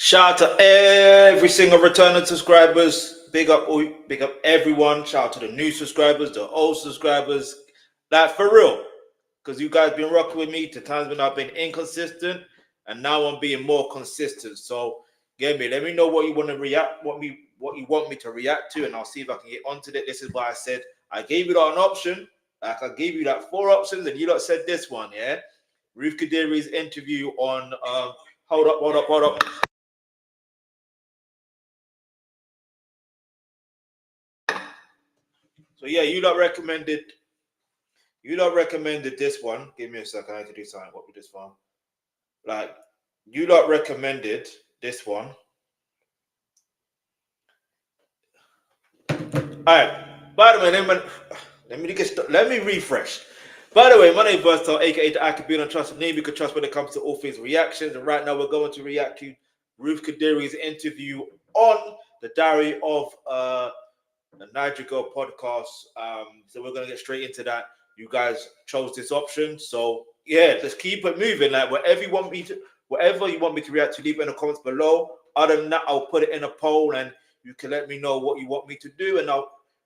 Shout out to every single returning subscribers. Big up everyone. Shout out to the new subscribers, the old subscribers. Like for real. Because you guys been rocking with me to times when I've been inconsistent. And now I'm being more consistent. So let me know what you want to react, what you want me to react to, and I'll see if I can get onto it. This is why I said I gave you that an option. Like I gave you that 4 options, and you lot said this one, yeah. Ruth Kadiri's interview on hold up. So yeah, you lot recommended this one. Give me a second, I need to do something. What with this one? Like, you lot recommended this one. Alright. By the way, let me refresh. By the way, my name is Versatile, aka the Alkebulan trusted name you can trust when it comes to all things reactions. And right now we're going to react to Ruth Kadiri's interview on the Diary of the Naija Girl podcast. So we're gonna get straight into that. You guys chose this option, so yeah, let's keep it moving. Like whatever you want me to react to, leave it in the comments below. Other than that, I'll put it in a poll, and you can let me know what you want me to do, and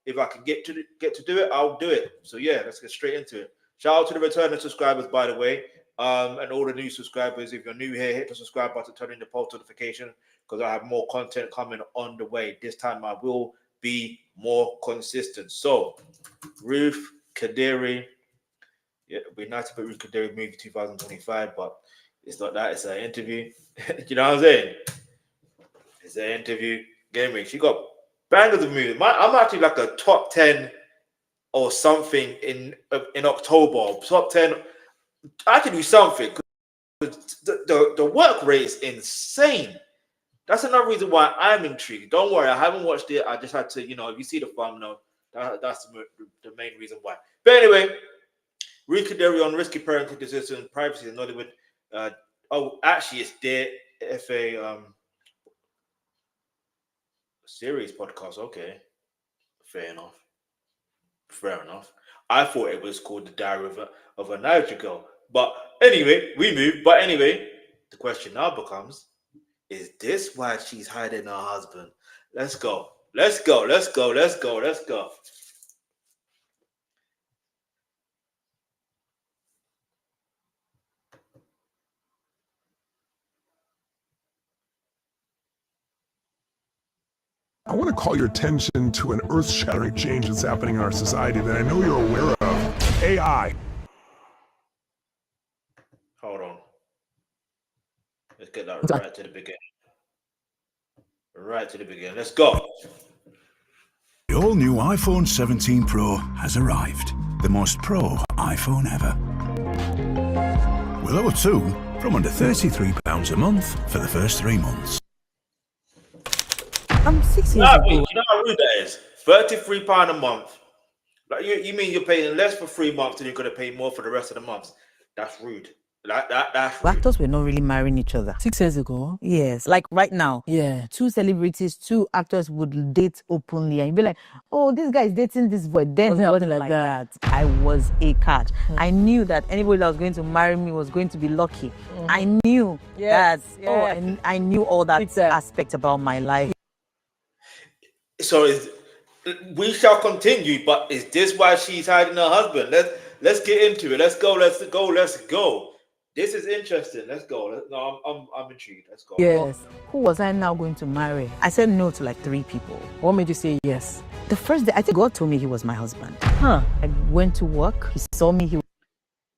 if I can get to do it, I'll do it. So yeah, let's get straight into it. Shout out to the returning subscribers, by the way, and all the new subscribers. If you're new here, hit the subscribe button, turn on the post notification, because I have more content coming on the way. This time I will be more consistent. So, Ruth Kadiri, yeah, it'd be nice to put Ruth Kadiri movie 2025, but it's not that. It's an interview. You know what I'm saying? It's an interview. Game week. She got bangers of movies. I'm actually like a top 10 or something in October. Top 10. I can do something. The work rate is insane. That's another reason why I'm intrigued. Don't worry, I haven't watched it. I just had to, if you see the thumbnail, that's the main reason why. But anyway, Ruth Kadiri on risky parenting decisions, privacy in Nollywood. Actually, it's their FA series podcast. Okay, fair enough. I thought it was called the Diary of a Naija Girl. But anyway, we move. But anyway, the question now becomes, is this why she's hiding her husband? Let's go. I want to call your attention to an earth-shattering change that's happening in our society that I know you're aware of. AI. Hold on. Let's get that right to the beginning. Let's go. The all-new iPhone 17 Pro has arrived. The most pro iPhone ever. With O2 from under £33 a month for the first 3 months. I'm 6 years ago. You know how rude that is? £33 a month. Like you mean you're paying less for 3 months and you're gonna pay more for the rest of the months? That's rude. That's rude. Actors were not really marrying each other 6 years ago. Yes, like right now. Yeah, 2 celebrities, 2 actors would date openly, and you'd be like, "Oh, this guy is dating this boy." Then it wasn't like that. I was a catch. I knew that anybody that was going to marry me was going to be lucky. I knew that. Oh, and I knew all that aspect about my life. So we shall continue, but is this why she's hiding her husband? Let's get into it. Let's go. This is interesting. Let's go. I'm intrigued. Let's go. Yes. Who was I now going to marry? I said no to like 3 people. What made you say yes? The first day, I think God told me he was my husband. I went to work. He saw me.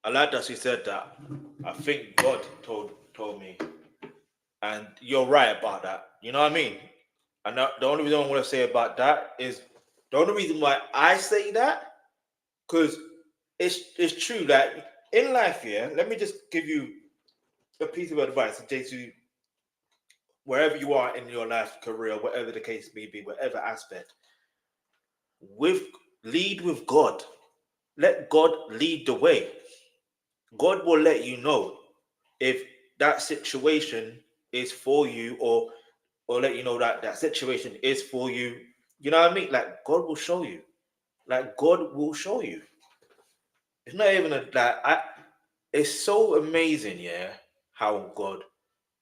I like that she said that. I think God told me, and you're right about that. You know what I mean? And the only reason I want to say about that is the only reason why I say that, because it's true that in life, yeah. Let me just give you a piece of advice in case you, wherever you are in your life, career, whatever the case may be, whatever aspect, lead with God. Let God lead the way. God will let you know if that situation is for you, or let you know that situation is for you. You know what I mean? Like God will show you. It's not even it's so amazing, yeah, how God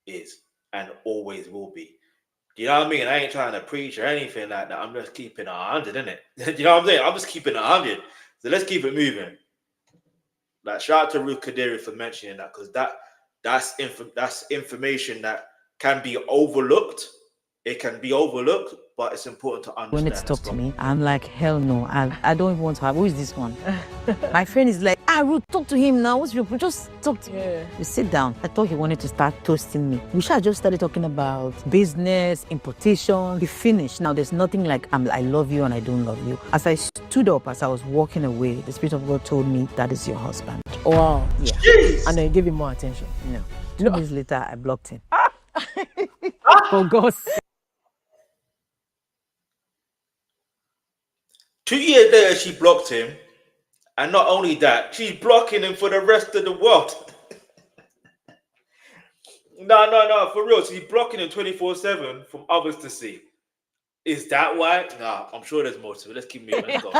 is. and always will be. You know what I mean? I ain't trying to preach or anything like that. I'm just keeping 100, innit? You know what I'm saying? I'm just keeping 100. So let's keep it moving. Like, shout out to Ruth Kadiri for mentioning that, because that's information that can be overlooked. It can be overlooked, but it's important to understand. When it's talk to me, I'm like, hell no, I don't even want to have. Who is this one? My friend is like, Ruth, talk to him now. What's your problem? Just talk to him. You sit down. I thought he wanted to start toasting me. We should have just started talking about business, importation. We finished. Now there's nothing like I love you and I don't love you. As I stood up, as I was walking away, the Spirit of God told me that is your husband. Wow. Yeah. Jeez. And then you gave him more attention. No. 2 days later, I blocked him. For God's sake. 2 years later, she blocked him. And not only that, she's blocking him for the rest of the world. No, for real. She's blocking him 24/7 from others to see. Is that why? Nah, I'm sure there's more to it. Let's keep moving. Let's go.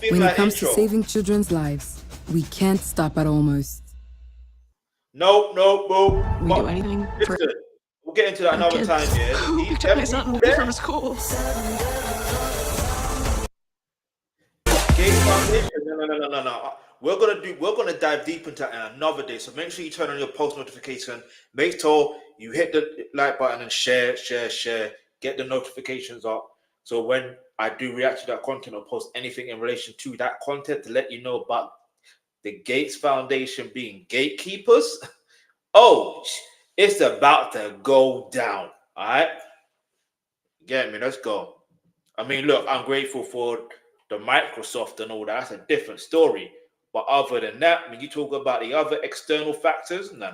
When it comes to saving children's lives, we can't stop at almost. Nope. We do anything for... We'll get into that another time, yeah? You took my son away from school. Gate Foundation? No. We're gonna dive deep into that in another day. So make sure you turn on your post notification. Make sure you hit the like button and share. Get the notifications up. So when I do react to that content or post anything in relation to that content, to let you know about the Gates Foundation being gatekeepers. Oh, it's about to go down. All right? Get me? Let's go. I mean, look, I'm grateful for the Microsoft and all that. That's a different story. But other than that, when you talk about the other external factors, no.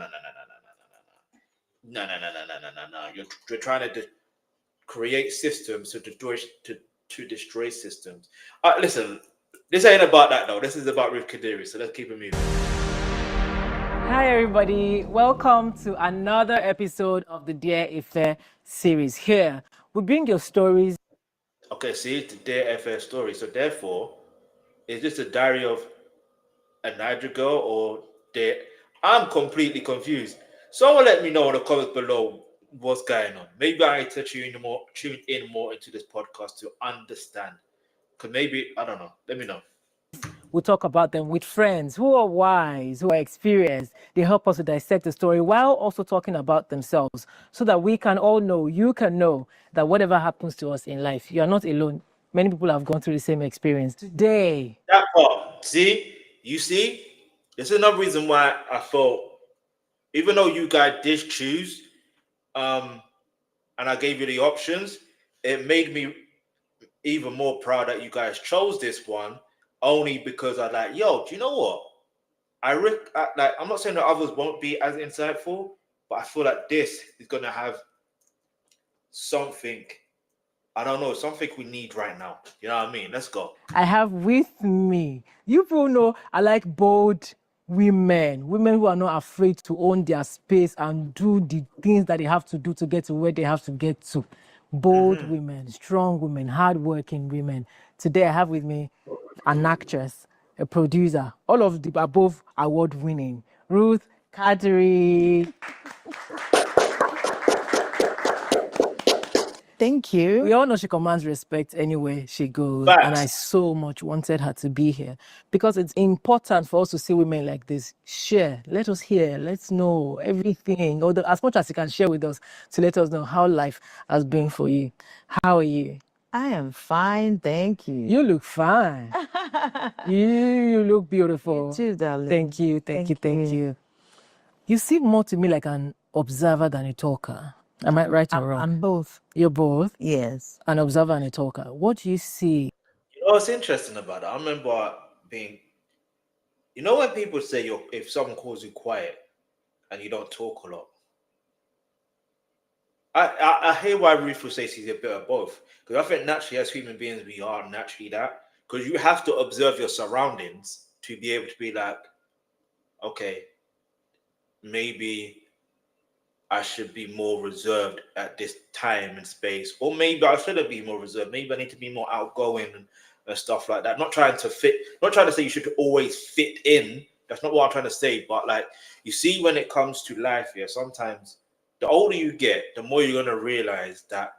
You're trying to create systems to destroy systems. Listen, this ain't about that though. This is about Ruth Kadiri. So let's keep it moving. Hi everybody, welcome to another episode of the Dear Ife series. Here, we bring your stories. Okay, see, it's the Dear Ife story. So therefore, is this a diary of a Naija Girl or Dear? I'm completely confused. Someone let me know in the comments below what's going on. Maybe I need to tune in more into this podcast to understand. Because maybe, I don't know. Let me know. We talk about them with friends who are wise, who are experienced. They help us to dissect the story while also talking about themselves so that we can all know, you can know that whatever happens to us in life, you are not alone. Many people have gone through the same experience. Today. That part. See? You see? This is another reason why I thought, even though you guys did choose, and I gave you the options, it made me even more proud that you guys chose this one, only because I like, yo, do you know what? I'm not saying that others won't be as insightful, but I feel like this is gonna have something, I don't know, something we need right now. You know what I mean? Let's go. I have with me, you people know I like bold women who are not afraid to own their space and do the things that they have to do to get to where they have to get to. Bold women, strong women, hardworking women. Today I have with me an actress, a producer, all of the above award-winning, Ruth Kadiri. Thank you. We all know she commands respect anywhere she goes. Facts. And I so much wanted her to be here because it's important for us to see women like this. Share, let us hear, let's know everything, as much as you can share with us to let us know how life has been for you. How are you? I am fine, thank you. You look fine. You look beautiful. You too, darling. Thank you. You seem more to me like an observer than a talker. Am I right or wrong? I'm both. You're both? Yes. An observer and a talker. What do you see? You know what's interesting about it? I remember being, you know, when people say if someone calls you quiet and you don't talk a lot. I hear why Ruth will say she's a bit of both. Because I think naturally as human beings, we are naturally that. Because you have to observe your surroundings to be able to be like, okay, maybe I should be more reserved at this time and space. Or maybe I shouldn't be more reserved. Maybe I need to be more outgoing and stuff like that. Not trying to say you should always fit in. That's not what I'm trying to say. But like, you see, when it comes to life here, sometimes the older you get, the more you're going to realize that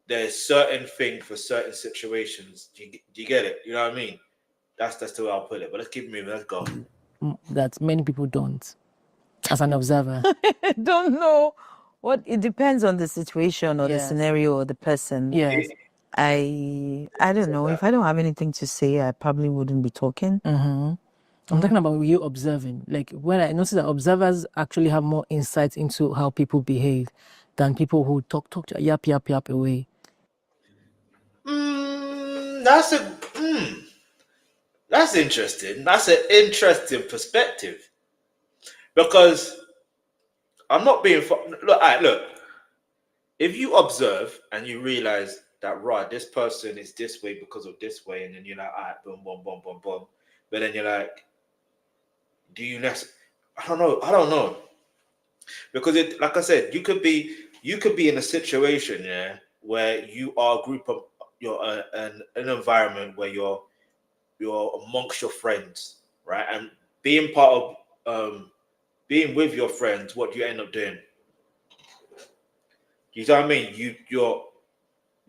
there's certain things for certain situations. Do you get it? You know what I mean? That's the way I'll put it. But let's keep moving. Let's go. That many people don't, as an observer. I don't know. It depends on the situation or the scenario or the person. Yes. I don't know. If I don't have anything to say, I probably wouldn't be talking. I'm talking about you observing. Like, when I notice that observers actually have more insight into how people behave than people who talk yap away. That's interesting. That's an interesting perspective, because I'm not being look. If you observe and you realize that, right, this person is this way because of this way, and then you're like, all right, boom, boom, boom, boom, boom, but then you're like, do you necessarily? I don't know, because it, like I said, you could be in a situation, where you are a group of an environment where you're amongst your friends, right, and being part of being with your friends. What do you end up doing? You know what I mean? You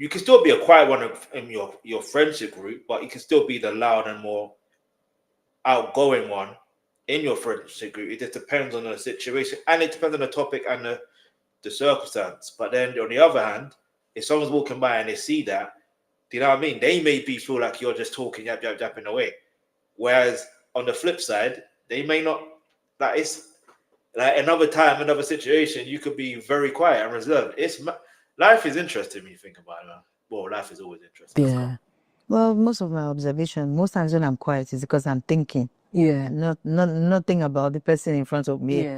can still be a quiet one in your friendship group, but you can still be the loud and more outgoing one in your friendship group. It just depends on the situation, and it depends on the topic and the circumstance. But then on the other hand, if someone's walking by and they see that, do you know what I mean? They may feel like you're just talking, yapping away. Whereas on the flip side, they may not. Like, it's like another time, another situation, you could be very quiet and reserved. Life is interesting when you think about it, man. Well, life is always interesting. Yeah. Well, most of my observation, most times when I'm quiet, is because I'm thinking. Yeah. Nothing about the person in front of me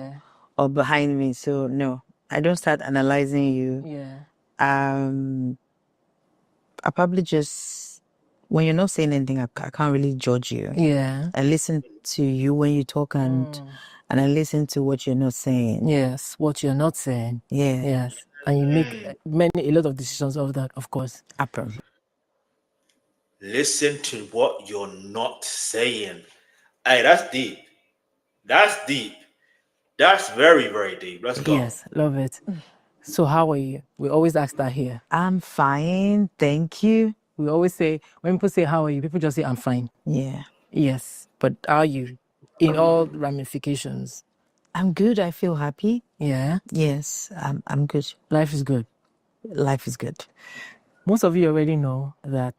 or behind me. So no, I don't start analyzing you. Yeah. I probably just, when you're not saying anything, I can't really judge you. Yeah. I listen to you when you talk, and I listen to what you're not saying. Yes, what you're not saying. Yeah. Yes. And you make a lot of decisions of that, of course. Listen to what you're not saying. Hey, that's deep. That's deep. That's very, very deep. Let's go. Yes, love it. So how are you? We always ask that here. I'm fine, thank you. We always say, when people say, how are you? People just say, I'm fine. Yeah. Yes, but are you? In all ramifications. I'm good. I feel happy. Yeah? Yes, I'm good. Life is good. Life is good. Most of you already know that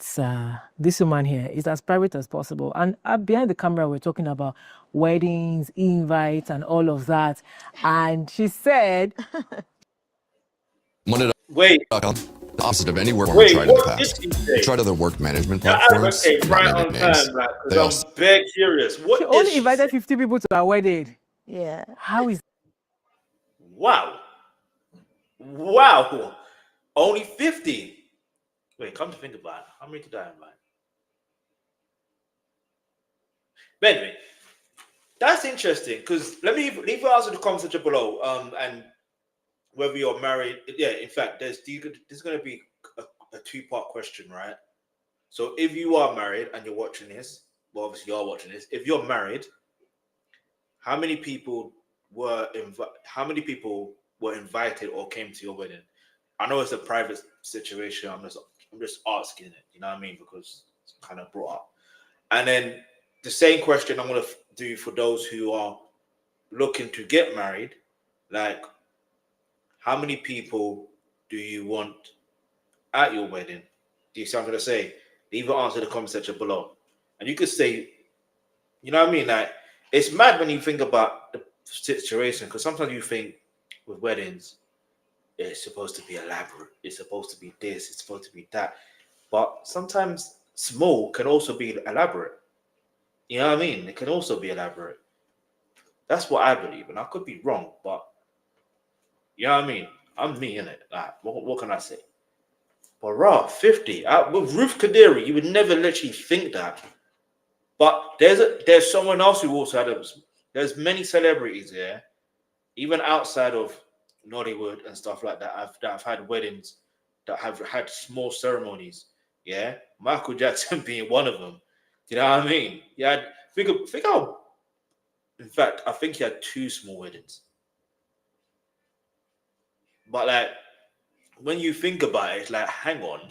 this woman here is as private as possible. And behind the camera, we're talking about weddings, invites, and all of that. And she said... Wait. The opposite of any work we've tried in the past. We tried other work management platforms. Right on time, I'm very curious. She only invited 50 people to her wedding. Yeah. How is... Wow. Only 50. Wait, come to think about it. How many did I invite? But anyway, that's interesting, because let me leave your answer in the comment section below. And whether you're married, in fact, there's going to be a two-part question, right? So if you are married and you're watching this, well, obviously you are watching this. If you're married, how many people were invited or came to your wedding? I know it's a private situation. I'm just asking it, you know what I mean? Because it's kind of brought up. And then the same question I'm going to do for those who are looking to get married. Like, how many people do you want at your wedding? Do you see what I'm going to say? Leave your answer in the comment section below. And you could say, you know what I mean? Like, it's mad when you think about the situation, because sometimes you think with weddings, it's supposed to be elaborate. It's supposed to be this. It's supposed to be that. But sometimes small can also be elaborate. You know what I mean? It can also be elaborate. That's what I believe. And I could be wrong, but you know what I mean? I'm me, innit? Like, what can I say? But 50. With Ruth Kadiri, you would never literally think that. But there's someone else who also had there's many celebrities here, even outside of Nollywood and stuff like that, that have had weddings, that have had small ceremonies, Yeah, Michael Jackson being one of them. Do you know what I mean? Yeah, think how. In fact, I think he had 2 small weddings. But like, when you think about it, it's like, hang on.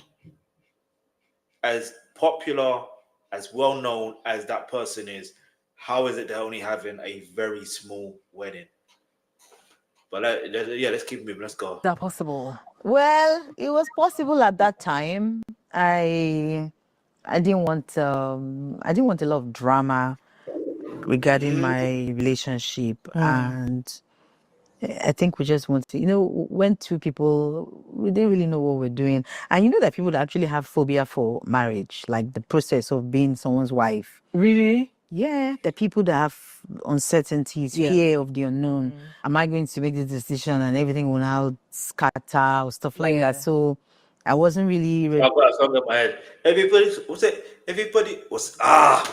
As popular, as well known as that person is, how is it they're only having a very small wedding? But let's keep moving. Let's go. Is that possible? Well, it was possible at that time. I didn't want a lot of drama regarding my relationship, and I think we just want to, when 2 people, we didn't really know what we're doing. And you know that people that actually have phobia for marriage, like the process of being someone's wife. Really? Yeah, the people that have uncertainties, fear of the unknown. Am I going to make this decision and everything will now scatter or stuff like that? So I wasn't really ready. I've got a song in my head. Everybody was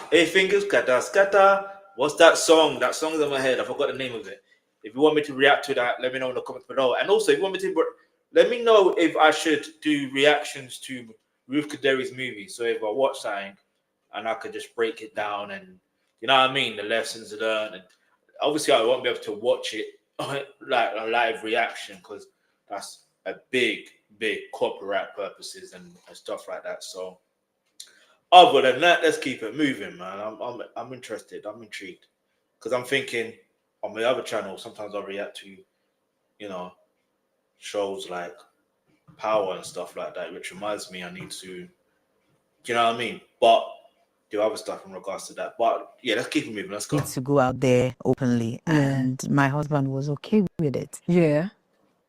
hey, fingers scatter, scatter. What's that song? That song's in my head. I forgot the name of it. If you want me to react to that, let me know in the comments below. And also, if you want me to, let me know if I should do reactions to Ruth Kadiri's movie. So if I watch something and I could just break it down and, you know what I mean, the lessons learned. And obviously, I won't be able to watch it like a live reaction because that's a big copyright purposes and stuff like that. So other than that, let's keep it moving, man. I'm interested. I'm intrigued because I'm thinking on my other channel, sometimes I react to, shows like Power and stuff like that, which reminds me I need to, you know what I mean? But do other stuff in regards to that. But yeah, let's keep it moving. Let's go. To go out there openly, and my husband was okay with it. Yeah.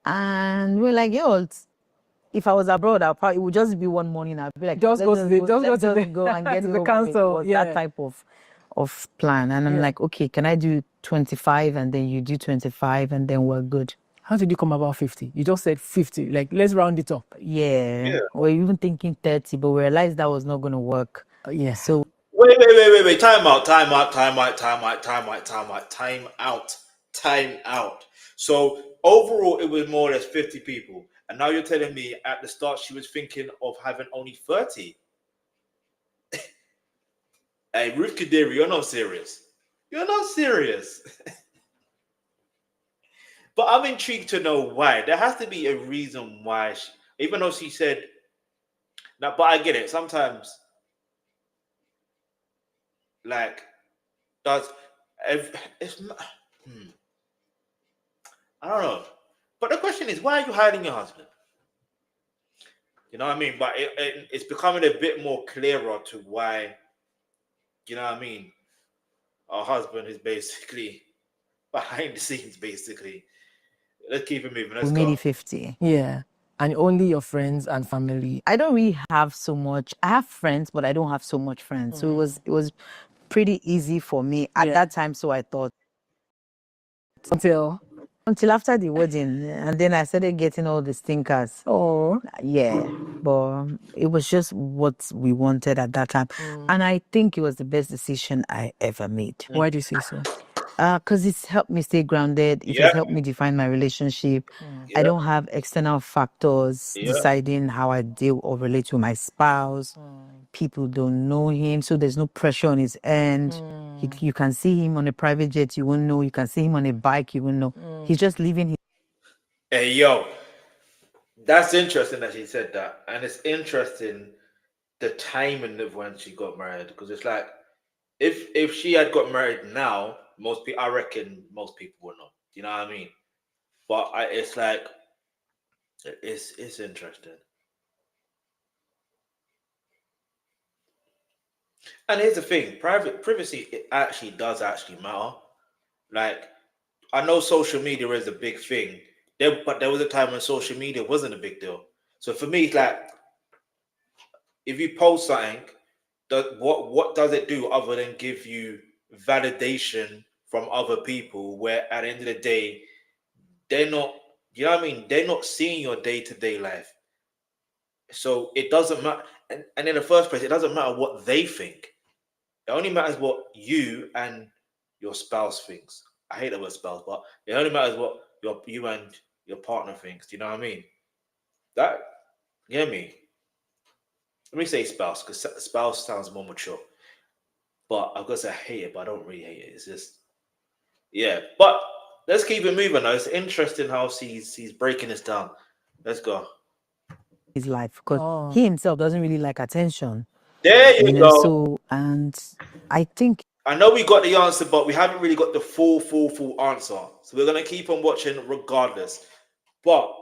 And we're like, yo, if I was abroad, it would just be one morning. I'd be like, Just go and get to the council. That type of plan. And I'm like, okay, can I do 25 and then you do 25 and then we're good. How did you come about 50? You just said 50. Like, let's round it up. Yeah. We're even thinking 30, but we realized that was not going to work. So Wait. Time out. So overall, it was more or less 50 people. And now you're telling me at the start she was thinking of having only 30. Hey, Ruth Kadiri, you're not serious. You're not serious. But I'm intrigued to know why. There has to be a reason why, even though she said, now, but I get it. Sometimes, like, I don't know. But the question is, why are you hiding your husband? You know what I mean? But it's becoming a bit more clearer to why, you know what I mean? Our husband is basically behind the scenes, basically. Let's keep it moving. Let's go. Maybe 50. Yeah. And only your friends and family. I don't really have so much. I have friends, but I don't have so much friends. So it was pretty easy for me at that time. So I thought until after the wedding, and then I started getting all the stinkers. Oh, yeah, but it was just what we wanted at that time, and I think it was the best decision I ever made. Why do you say so? Because it's helped me stay grounded. It has helped me define my relationship. I don't have external factors deciding how I deal or relate to my spouse. People don't know him, so there's no pressure on his end. You can see him on a private jet, you won't know. You can see him on a bike, you won't know. He's just living his... Hey, yo, that's interesting that she said that. And it's interesting the timing of when she got married. Because it's like, if she had got married now, I reckon most people would know. You know what I mean? But it's like, it's interesting. And here's the thing, privacy, it actually does matter. Like, I know social media is a big thing, but there was a time when social media wasn't a big deal. So for me, it's like, if you post something, what does it do other than give you validation from other people, where at the end of the day, they're not, you know what I mean? They're not seeing your day-to-day life. So it doesn't matter. And in the first place, it doesn't matter what they think. It only matters what you and your spouse thinks. I hate the word spouse, but it only matters what you and your partner thinks. Do you know what I mean? That, you hear me? let me say spouse, because spouse sounds more mature. But I've got to say I hate it, but I don't really hate it. It's just, yeah. But let's keep it moving though. It's interesting how he's breaking this down. Let's go. His life, because he himself doesn't really like attention. There you go. So, and I think, I know we got the answer, but we haven't really got the full answer. So we're gonna keep on watching regardless. But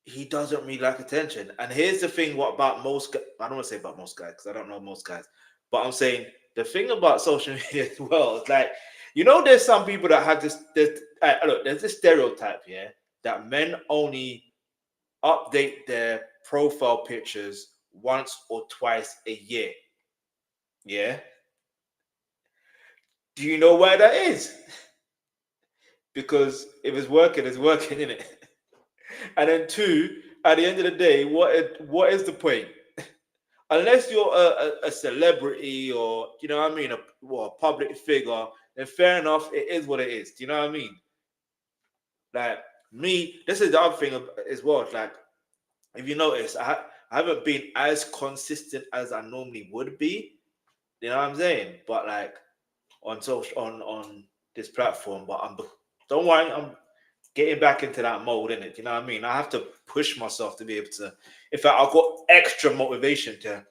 he doesn't really like attention. And here's the thing: what about most? I don't want to say about most guys because I don't know most guys, but I'm saying the thing about social media as well is like, you know, there's some people that have this. Look, there's this stereotype here that men only update their profile pictures once or twice a year. Yeah. Do you know why that is? Because if it's working, isn't it? And then two, at the end of the day, what is the point? Unless you're a celebrity or, you know what I mean, a public figure, then fair enough, it is what it is. Do you know what I mean? Like me, this is the other thing as well. It's like, if you notice, I haven't been as consistent as I normally would be. You know what I'm saying? But like on this platform, but don't worry, I'm getting back into that mode, innit? You know what I mean? I have to push myself to be able to. In fact, I've got extra motivation to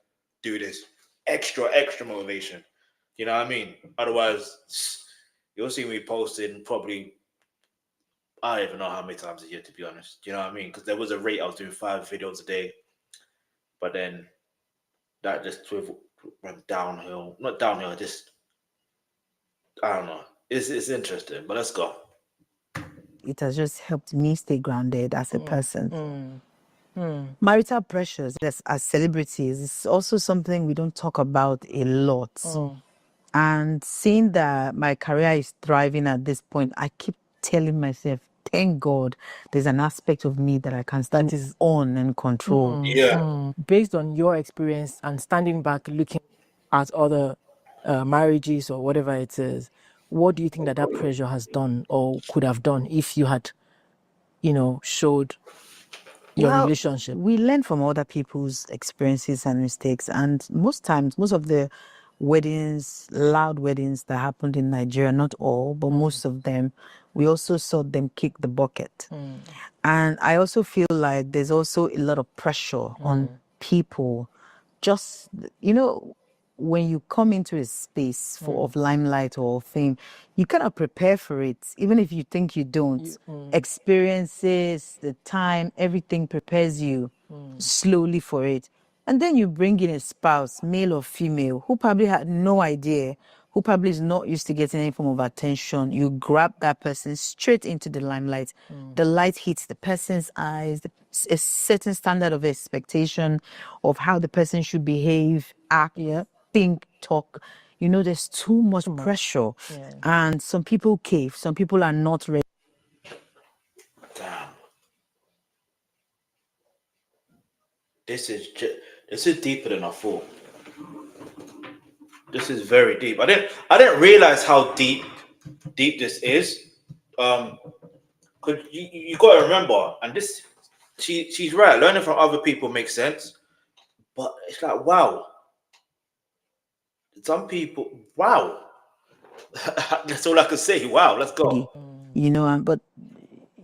do this. Extra motivation. You know what I mean? Otherwise, you'll see me posting probably, I don't even know how many times a year, to be honest. You know what I mean? Because there was a rate I was doing 5 videos a day, but then that just went downhill. Not downhill, just, I don't know. It's interesting, but let's go. it has just helped me stay grounded as a person. Marital pressures as celebrities is also something we don't talk about a lot. And seeing that my career is thriving at this point, I keep telling myself, thank God there's an aspect of me that I can start this on and control. Based on your experience and standing back looking at other marriages or whatever it is, what do you think that pressure has done or could have done if you had, showed your relationship? We learn from other people's experiences and mistakes, and most times, most of the loud weddings that happened in Nigeria, not all, but most of them, we also saw them kick the bucket. And I also feel like there's also a lot of pressure on people. Just, when you come into a space of limelight or fame, you cannot prepare for it, even if you think you don't. Experiences, the time, everything prepares you slowly for it. And then you bring in a spouse, male or female, who probably had no idea, who probably is not used to getting any form of attention. You grab that person straight into the limelight. The light hits the person's eyes, a certain standard of expectation of how the person should behave, act, think, talk. There's too much pressure. And some people cave, some people are not ready. Damn. This is deeper than I thought. This is very deep. I didn't realize how deep this is. Cause you gotta remember, and this she's right. Learning from other people makes sense, but it's like, wow. Some people, wow. That's all I can say. Wow, let's go. But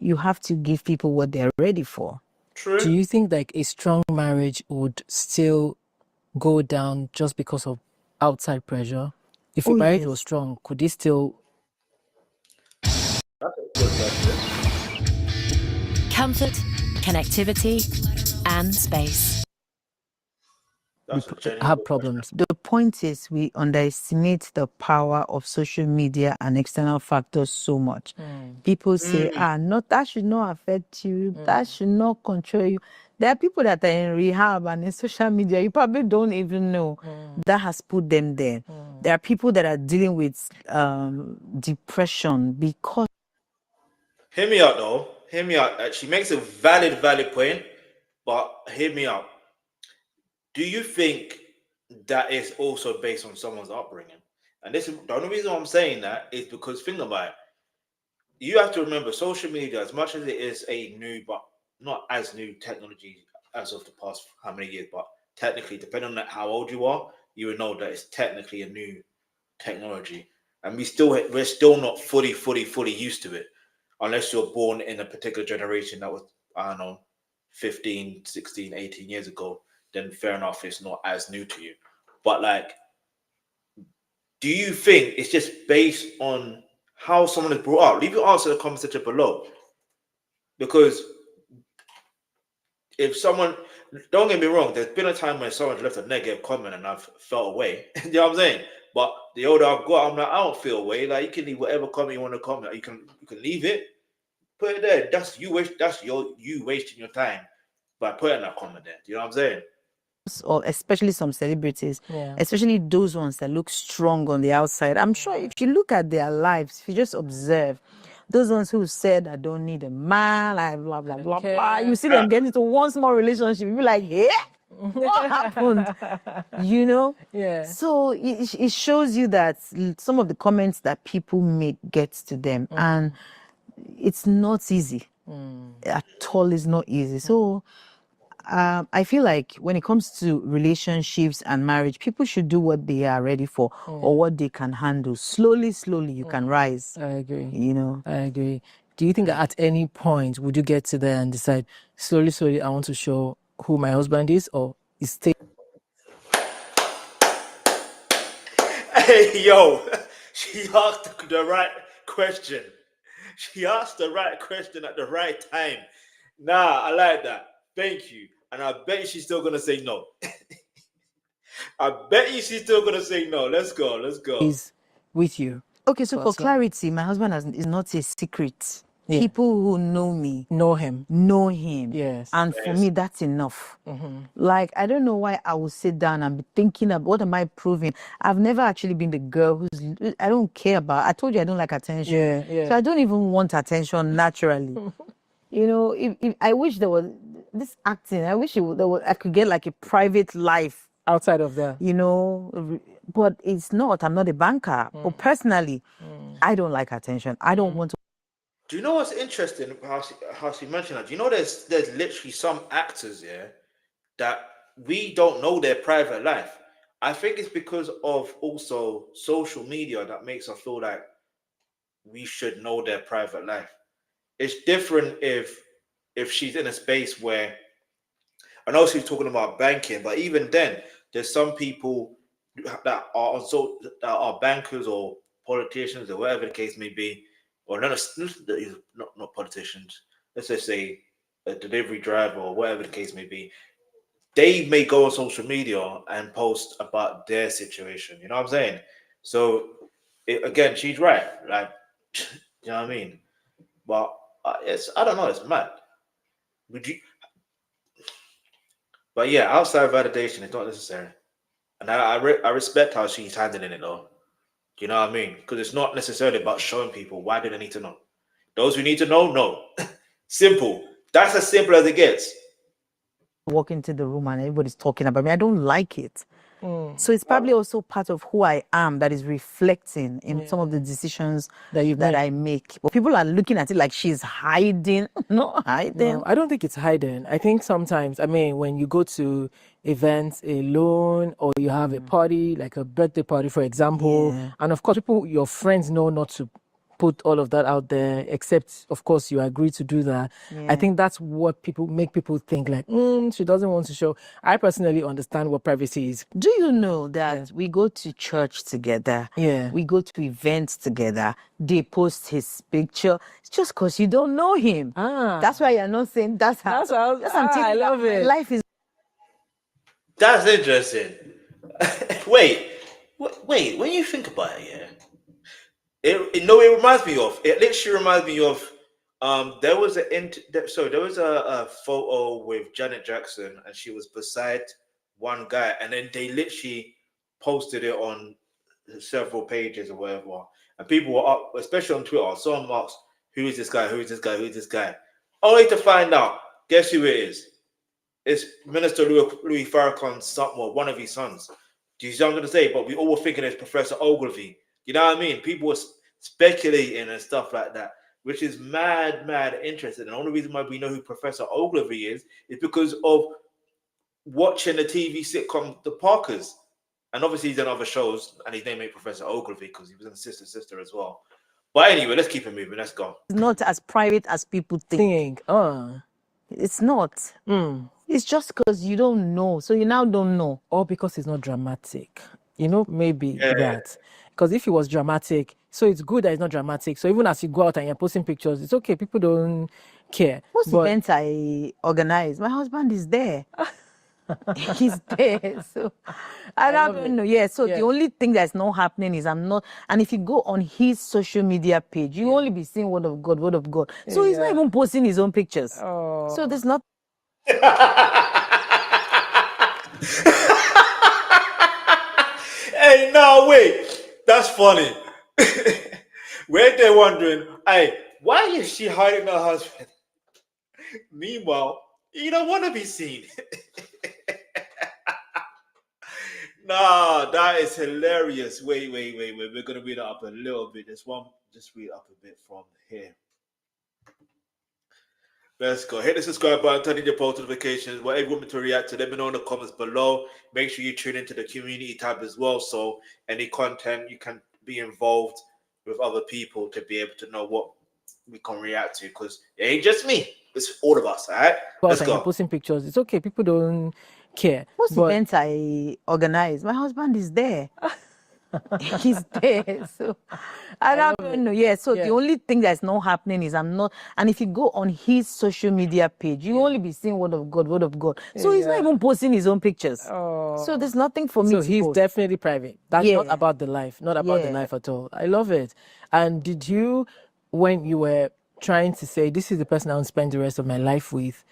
you have to give people what they're ready for. True. Do you think like a strong marriage would still go down just because of outside pressure? If a marriage was strong, could it still? That's a good question. Comfort, connectivity, and space. Have problems. The point is, we underestimate the power of social media and external factors so much. People say, that should not affect you, that should not control you. There are people that are in rehab and in social media, you probably don't even know that has put them there. There are people that are dealing with depression because. Hear me out, though. Hear me out. She makes a valid point, but hear me out. Do you think that is also based on someone's upbringing? And this is the only reason I'm saying that is because think about it. You have to remember social media, as much as it is a new, but not as new technology as of the past how many years, but technically, depending on how old you are, you would know that it's technically a new technology, and we're still not fully used to it, unless you're born in a particular generation that was, I don't know, 15, 16, 18 years ago. Then fair enough, it's not as new to you. But like, do you think it's just based on how someone is brought up? Leave your answer in the comment section below. Because if someone, don't get me wrong, there's been a time when someone's left a negative comment and I've felt away. You know what I'm saying? But the older I've got, I'm like, I don't feel away. Like, you can leave whatever comment you want to comment. You can leave it, put it there. That's you wasting your time by putting that comment there. You know what I'm saying? Or especially some celebrities, especially those ones that look strong on the outside. I'm sure if you look at their lives, if you just observe, those ones who said, I don't need a man, I blah, blah, blah, blah. You see them get into one small relationship, you be like, yeah, what happened? You know? Yeah. So it shows you that some of the comments that people make gets to them. And it's not easy. At all, it's not easy. So I feel like when it comes to relationships and marriage, people should do what they are ready for or what they can handle. Slowly, you can rise. I agree. You know? I agree. Do you think at any point would you get to there and decide, slowly, I want to show who my husband is, or is stay? Hey, yo, she asked the right question. She asked the right question at the right time. Nah, I like that. Thank you. And I bet you she's still going to say no. I bet you she's still going to say no. Let's go. Is with you. Okay, so for clarity, my husband is not a secret. Yeah. People who know me Know him. Yes. And for me, that's enough. Like, I don't know why I will sit down and be thinking of what am I proving. I've never actually been the girl I don't care about. I told you I don't like attention. Yeah. So I don't even want attention naturally. You know, if I wish there was this acting, I wish I could get like a private life outside of that. You know, but it's not. I'm not a banker. But personally, I don't like attention. I don't want to. Do you know what's interesting? How she mentioned that? Do you know there's literally some actors that we don't know their private life? I think it's because of also social media that makes us feel like we should know their private life. It's different if she's in a space where, I know she's talking about banking, but even then, there's some people that are bankers or politicians or whatever the case may be, or not politicians. Let's just say a delivery driver or whatever the case may be. They may go on social media and post about their situation. You know what I'm saying? So again, she's right. Like, you know what I mean? But I don't know. It's mad. Would you? But yeah, outside validation is not necessary, and I respect how she's handling it though. You know what I mean? Because it's not necessarily about showing people. Why do they need to know? Those who need to know, no. Simple. That's as simple as it gets. Walk into the room and everybody's talking about me. I don't like it. So it's probably also part of who I am that is reflecting in some of the decisions that I make. But people are looking at it like she's hiding. Not hiding. No, I don't think it's hiding. I think sometimes, I mean, when you go to events alone or you have a party, like a birthday party, for example, and of course, your friends know not to put all of that out there, except, of course, you agree to do that. I think that's what make people think like, she doesn't want to show. I personally understand what privacy is. Do you know that we go to church together? We go to events together. They post his picture. It's just because you don't know him. That's why you're not saying that's how. I love it. Life is. That's interesting. Wait. When you think about it, it reminds me of. It literally reminds me of. There was a photo with Janet Jackson, and she was beside one guy, and then they literally posted it on several pages or whatever, and people were up, especially on Twitter. Someone asked, "Who is this guy? Who is this guy? Who is this guy?" Only to find out, guess who it is? It's Minister Louis Farrakhan's son, well, one of his sons. He's younger to say, but we all were thinking it's Professor Ogilvy. You know what I mean? People were speculating and stuff like that, which is mad interesting. And the only reason why we know who Professor Ogilvy is because of watching the TV sitcom The Parkers. And obviously he's done other shows, and his name ain't Professor Ogilvy because he was in Sister as well. But anyway, let's keep it moving. Let's go. It's not as private as people think. It's not. It's just because you don't know. So you now don't know. Or because it's not dramatic. You know, maybe that. Because if it was dramatic, so it's good that it's not dramatic. So even as you go out and you're posting pictures, it's okay. People don't care. Most events I organize, my husband is there. He's there. So I don't know. Yeah. So the only thing that's not happening is I'm not. And if you go on his social media page, you only be seeing word of God, word of God. So he's not even posting his own pictures. So there's not. Hey, no, wait. That's funny. We're there wondering, hey, why is she hiding her husband? Meanwhile, you don't want to be seen. Nah, that is hilarious. Wait. We're going to read it up a little bit. This one, just read up a bit from here. Let's go. Hit the subscribe button, turn on your post notifications, whatever you want me to react to. Let me know in the comments below. Make sure you tune into the community tab as well. So any content, you can be involved with other people to be able to know what we can react to. Because it ain't just me. It's all of us, all right? Let's go. Posting pictures. It's okay. People don't care. Most events I organize, my husband is there. He's there. So I don't know. Yeah. So the only thing that's not happening is I'm not. And if you go on his social media page, you only be seeing word of God, word of God. So he's not even posting his own pictures. So there's nothing for me to he's post. definitely private. That's not about the life. Not about the life at all. I love it. And did you, when you were trying to say, this is the person I want to spend the rest of my life with,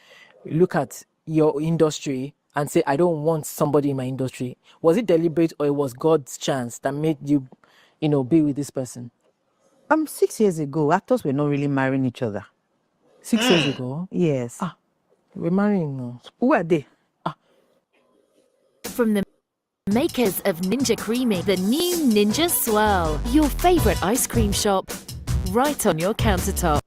look at your industry and say, I don't want somebody in my industry. Was it deliberate or it was God's chance that made you, be with this person? 6 years ago, actors were not really marrying each other. 6 years ago? Yes. We're marrying now. Who are they? From the makers of Ninja Creamy, the new Ninja Swirl, your favorite ice cream shop, right on your countertop.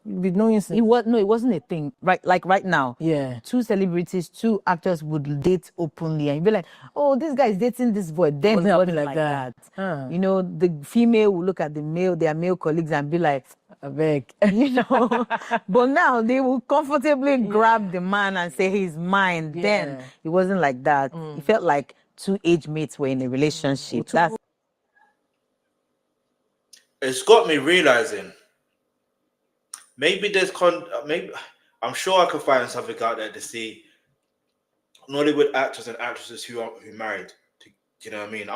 With no instant. It wasn't a thing. Right now. Yeah. 2 celebrities, 2 actors would date openly, and you'd be like, "Oh, this guy is dating this boy." Then it wasn't like that. The female will look at their male colleagues and be like, "I beg," But now they will comfortably grab the man and say he's mine. Yeah. Then it wasn't like that. It felt like 2 age mates were in a relationship. It's got me realizing. Maybe maybe I'm sure I could find something out there to see Nollywood actors and actresses who married. You know what I mean?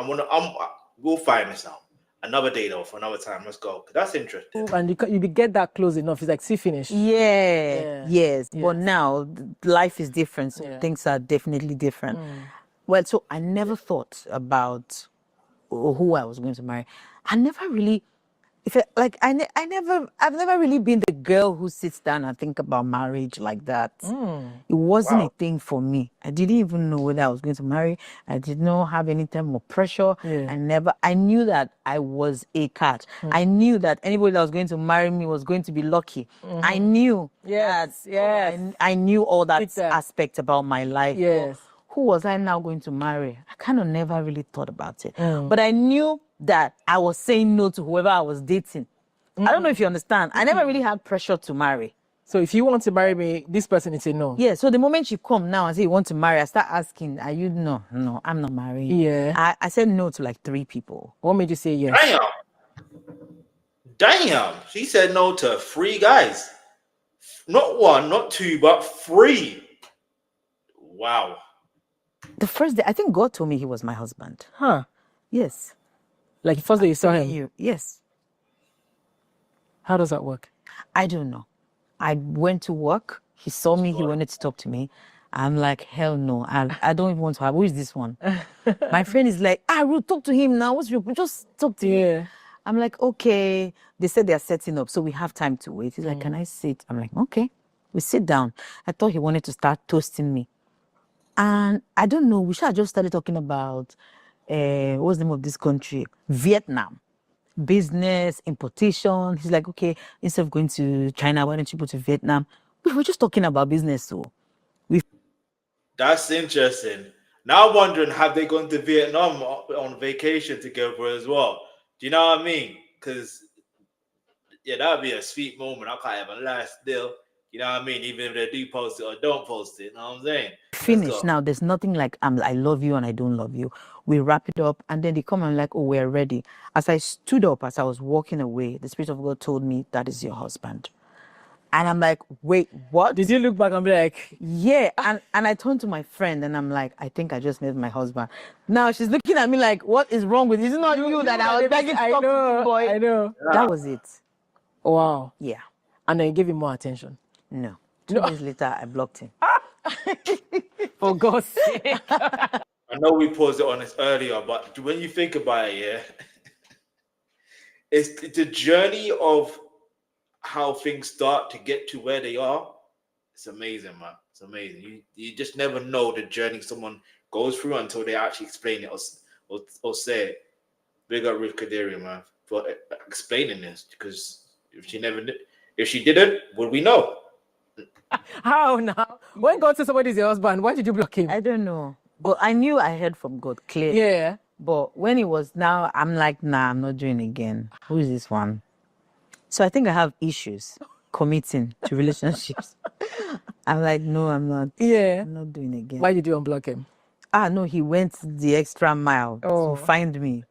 We'll find this out another day though, for another time. Let's go. That's interesting. And you get that close enough. It's like see finish. Yes. But now life is different. So things are definitely different. Well, so I never thought about who I was going to marry. I never really. I've never really been the girl who sits down and think about marriage like that. It wasn't a thing for me. I didn't even know whether I was going to marry. I did not have any type of pressure. I knew that I was a catch. I knew that anybody that was going to marry me was going to be lucky. I knew I knew all that aspect about my life. Yes. Who was I now going to marry? I kind of never really thought about it. But I knew that I was saying no to whoever I was dating. I don't know if you understand. I never really had pressure to marry. So if you want to marry me, this person is a no. Yeah, so the moment you come now and say you want to marry, I start asking, are you? No, I'm not married. Yeah. I said no to like 3 people. What made you say yes? Damn. She said no to 3 guys. Not 1, not 2, but 3. Wow. The first day, I think God told me he was my husband. Huh. Yes. Like the first day you saw him? Yes. How does that work? I don't know. I went to work. He saw me. He wanted to talk to me. I'm like, hell no. I don't even want to have. Who is this one? My friend is like, Ruth, talk to him now. What's your... Just talk to him. I'm like, okay. They said they're setting up, so we have time to wait. He's like, can I sit? I'm like, okay. We sit down. I thought he wanted to start toasting me. And I don't know. We should have just started talking about... what's the name of this country? Vietnam. Business, importation. He's like, okay, instead of going to China, why don't you go to Vietnam? We were just talking about business, so That's interesting. Now I'm wondering, have they gone to Vietnam on vacation together as well? Do you know what I mean? Because yeah, that'd be a sweet moment. I can't even lie still. You know what I mean? Even if they do post it or don't post it, you know what I'm saying? Finish now. There's nothing like I love you and I don't love you. We wrap it up and then they come and like, oh, we're ready. As I stood up, as I was walking away, the Spirit of God told me that is your husband. And I'm like, wait, what? Did you look back and be like, yeah? And I turned to my friend and I'm like, I think I just met my husband. Now she's looking at me like, what is wrong with you? Is it not you that I was begging to talk to, boy? I know. That was it. Wow. Yeah. And then you gave him more attention. No. 2 days later, I blocked him. For God's sake. I know we paused it on this earlier, but when you think about it, yeah, it's the journey of how things start to get to where they are. It's amazing, man. It's amazing. You just never know the journey someone goes through until they actually explain it or say it. Big up Ruth Kadiri, man, for explaining this, because if she didn't, would we know? How now? When God says somebody's your husband, why did you block him? I don't know. But I knew I heard from God clearly. Yeah. But when it was now, I'm like, nah, I'm not doing it again. Who is this one? So I think I have issues committing to relationships. I'm like, no, I'm not. Yeah. I'm not doing it again. Why did you unblock him? No, he went the extra mile to find me.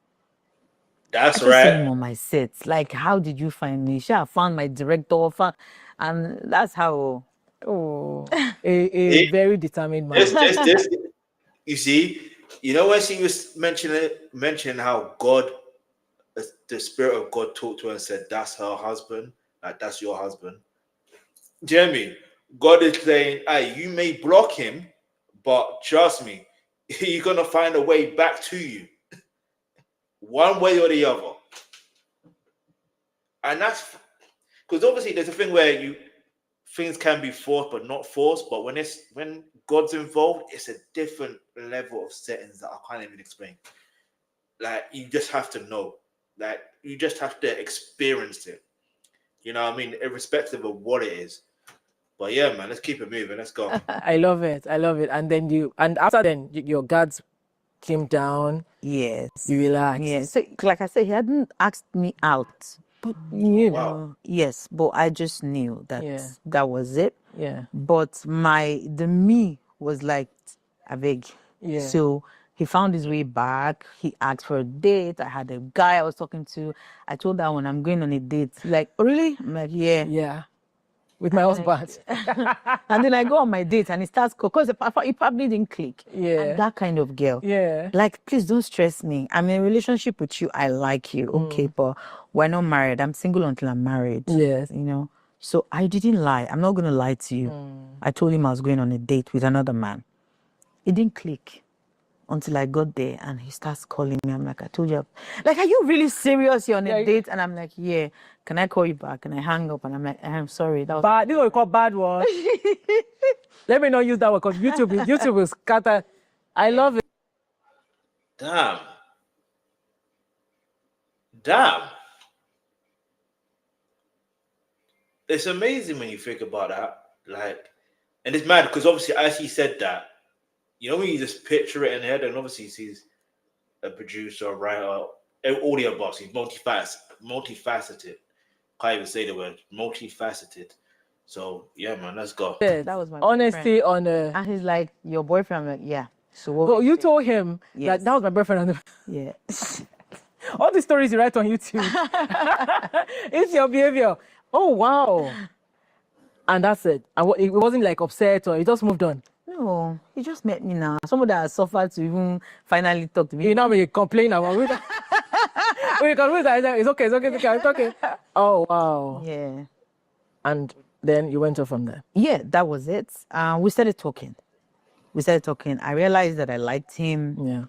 That's I right. Him on my sets. Like, how did you find me? I found my director, and that's how. Oh, a very determined man. This. You see, you know when she was mentioning how God, the Spirit of God, talked to her and said, "That's her husband. Like that's your husband." Do you hear me? God is saying, "Hey, you may block him, but trust me, you're gonna find a way back to you, one way or the other." And that's because obviously there's a thing where things can be forced but not forced. But when God's involved, it's a different level of settings that I can't even explain. Like you just have to know. Like you just have to experience it. You know what I mean? Irrespective of what it is. But yeah, man, let's keep it moving. Let's go. I love it. And then after then your guards came down. Yes. You relaxed. Yes. So like I said, he hadn't asked me out. But you know. Wow. Yes, but I just knew that that was it. Yeah. But the me was like, I beg. Yeah. So he found his way back. He asked for a date. I had a guy I was talking to. I told that one, I'm going on a date. Like, oh, really? I'm like, yeah. Yeah. With my husband. And then I go on my date and it starts, because it probably didn't click. Yeah. I'm that kind of girl. Yeah. Like, please don't stress me. I'm in a relationship with you. I like you. Okay, but we're not married. I'm single until I'm married. Yes. You know? So I didn't lie. I'm not going to lie to you. I told him I was going on a date with another man. It didn't click until I got there and he starts calling me. I'm like, I told you. Like, are you really serious? You're on a date? And I'm like, yeah. Can I call you back? And I hang up and I'm like, I'm sorry. That was bad. This is what we call bad word. Let me not use that word because YouTube will scatter. I love it. Damn. It's amazing when you think about that. Like, and it's mad because obviously as he said that, you know, when you just picture it in head, and obviously he's a producer, a writer, audio boss, he's multifaceted. Can't even say the word multifaceted. So yeah, man, let's go. Yeah, that was my honesty boyfriend. And he's like, your boyfriend? I'm like, yeah. So what? Well, you told him that was my boyfriend. Yeah. All the stories you write on YouTube. It's your behavior. Oh wow. And that's it. And it wasn't like upset or he just moved on. No, he just met me now. Someone that has suffered to even finally talk to me. You know when you complain about it. When you complain, it's okay, it's okay. Oh wow. Yeah. And then you went off from there. Yeah, that was it. We started talking. I realized that I liked him. Yeah.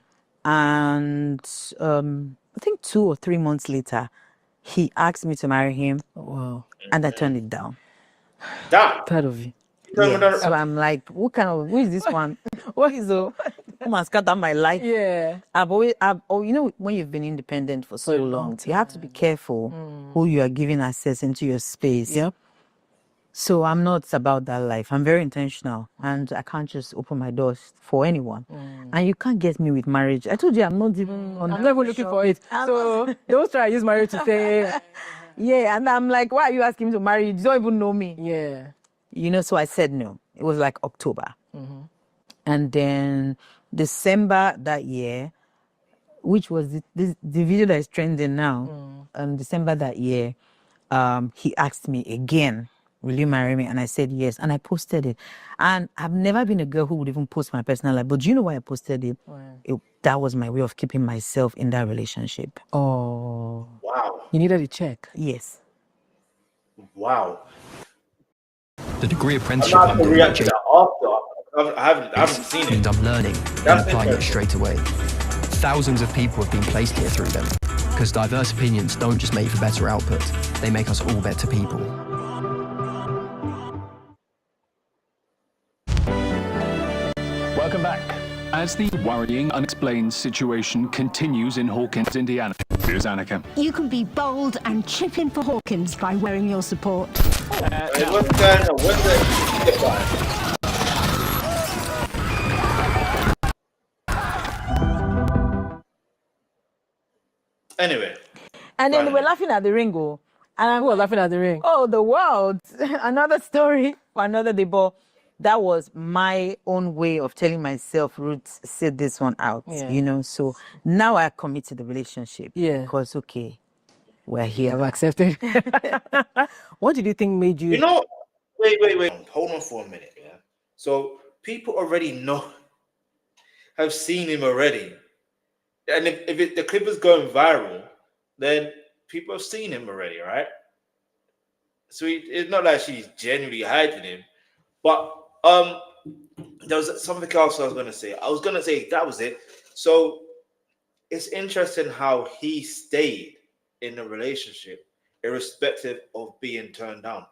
And I think 2 or 3 months later, he asked me to marry him. Oh, wow. And I turned it down. Damn. Proud of you. Yeah. So I'm like, who is this one? What is the who must scatter my life? Yeah. You know, when you've been independent for so long, you have to be careful who you are giving access into your space. Yep. So I'm not about that life. I'm very intentional, and I can't just open my doors for anyone. And you can't get me with marriage. I told you I'm not even. I'm not even looking for it. So don't try to use marriage to say. Yeah, and I'm like, why are you asking me to marry you? You don't even know me. Yeah. You know, so I said no. It was like October. And then December that year, which was the video that is trending now, December that year, he asked me again, will you marry me? And I said yes. And I posted it. And I've never been a girl who would even post my personal life. But do you know why I posted it? That was my way of keeping myself in that relationship. Oh. Wow. You needed a check. Yes. Wow. The degree apprenticeship I'm I'm not doing react to that after. I haven't seen it. means I'm learning and applying it straight away. Thousands of people have been placed here through them, because diverse opinions don't just make for better output, they make us all better people. Welcome back. As the worrying, unexplained situation continues in Hawkins, Indiana, here's Annika. You can be bold and chip in for Hawkins by wearing your support. What's going on? What's the Anyway. And then we're laughing at the ring, and I'm laughing at the ring. Oh, the world. Another story for another day. But that was my own way of telling myself, Ruth, sit this one out. You know, so now I commit to the relationship. Yeah. Because, okay, we're here. I've accepted. What did you think made you... You know, wait. Hold on for a minute, yeah? So people already know, have seen him already. And if the clip is going viral, then people have seen him already, right? So it's not like she's genuinely hiding him. But there was something else I was going to say. I was going to say that was it. So it's interesting how he stayed in a relationship irrespective of being turned down.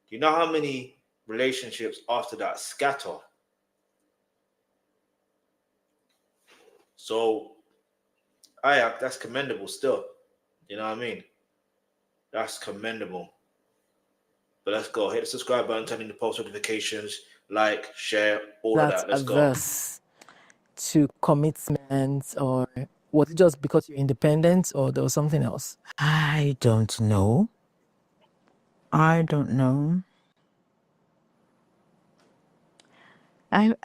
Do you know how many relationships after that scatter? So that's commendable still. You know what I mean? That's commendable. But let's go. Hit the subscribe button, turn on the post notifications, like, share, all of that. Let's go. Averse to commitment, or was it just because you're independent, or there was something else? I don't know. I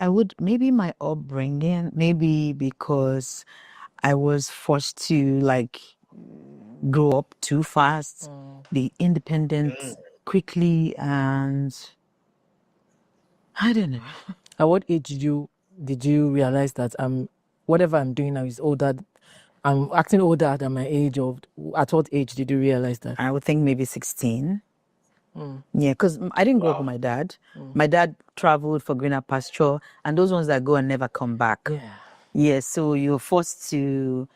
would, maybe my upbringing, maybe because I was forced to like grow up too fast, be independent quickly, and I don't know. At what age did you realize that whatever I'm doing now is older? I'm acting older than my age. Of at what age did you realize that? I would think maybe 16. Yeah, because I didn't grow up with my dad. My dad traveled for greener pasture, and those ones that go and never come back. Yeah, so you're forced to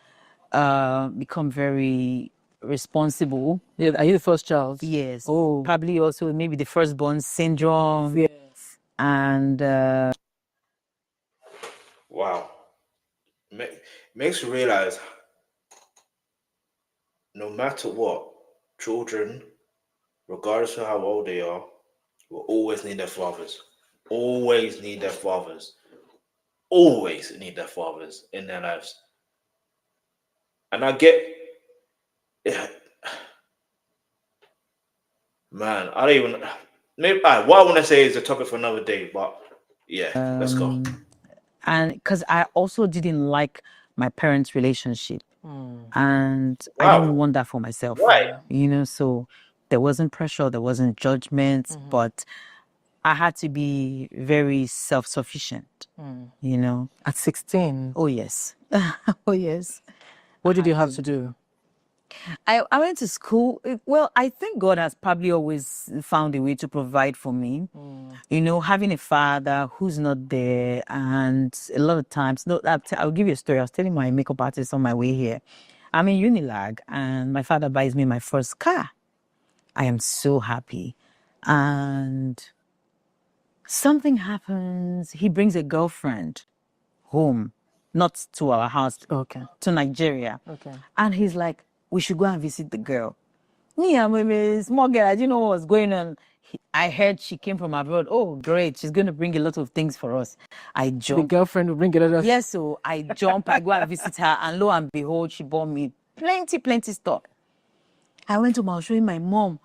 become very responsible. Yeah, are you the first child? Yes. Oh, probably also maybe the firstborn syndrome. Yes. And wow, makes you realize no matter what, children, regardless of how old they are, will always need their fathers. Always need their fathers. Always need their fathers in their lives. And I get, man, I don't even, maybe what I want to say is a topic for another day, but yeah, let's go. And because I also didn't like my parents' relationship. And I didn't want that for myself. Right. You know, so there wasn't pressure, there wasn't judgment, but I had to be very self-sufficient, you know. At 16? Oh, yes. Oh, yes. What did you have to do? I went to school. Well, I think God has probably always found a way to provide for me. You know, having a father who's not there, and a lot of times, I'll give you a story. I was telling my makeup artist on my way here. I'm in Unilag, and my father buys me my first car. I am so happy. And something happens. He brings a girlfriend home, not to our house, to Nigeria. And he's like, we should go and visit the girl. Me, I'm a small girl. I didn't know what was going on. I heard she came from abroad. Oh, great. She's going to bring a lot of things for us. I jump. The girlfriend will bring a lot of... Yes, so I jump, I go and visit her, and lo and behold, she bought me plenty stuff. I went to showing my mom.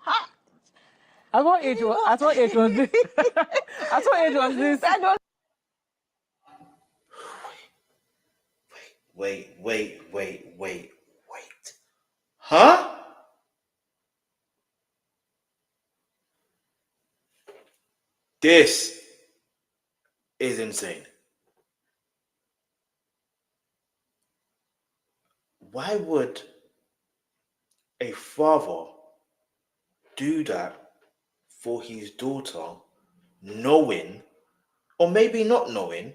At what age was this? At what age was this? I don't... Wait. Huh? This is insane. Why would a father do that for his daughter, knowing, or maybe not knowing,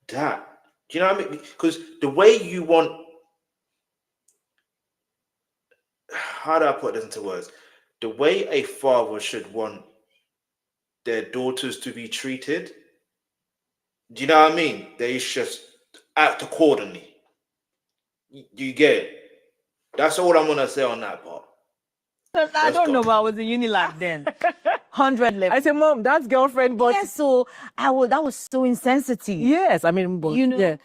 that? Do you know what I mean? Because the way you want, how do I put this into words? The way a father should want their daughters to be treated, do you know what I mean? They should act accordingly. You get it? That's all I'm gonna say on that part. I don't know, but I was in Unilag then. 100 left. I said, Mom, that's girlfriend, but... Yes, so that was so insensitive. Yes, I mean, but, you know. Yeah.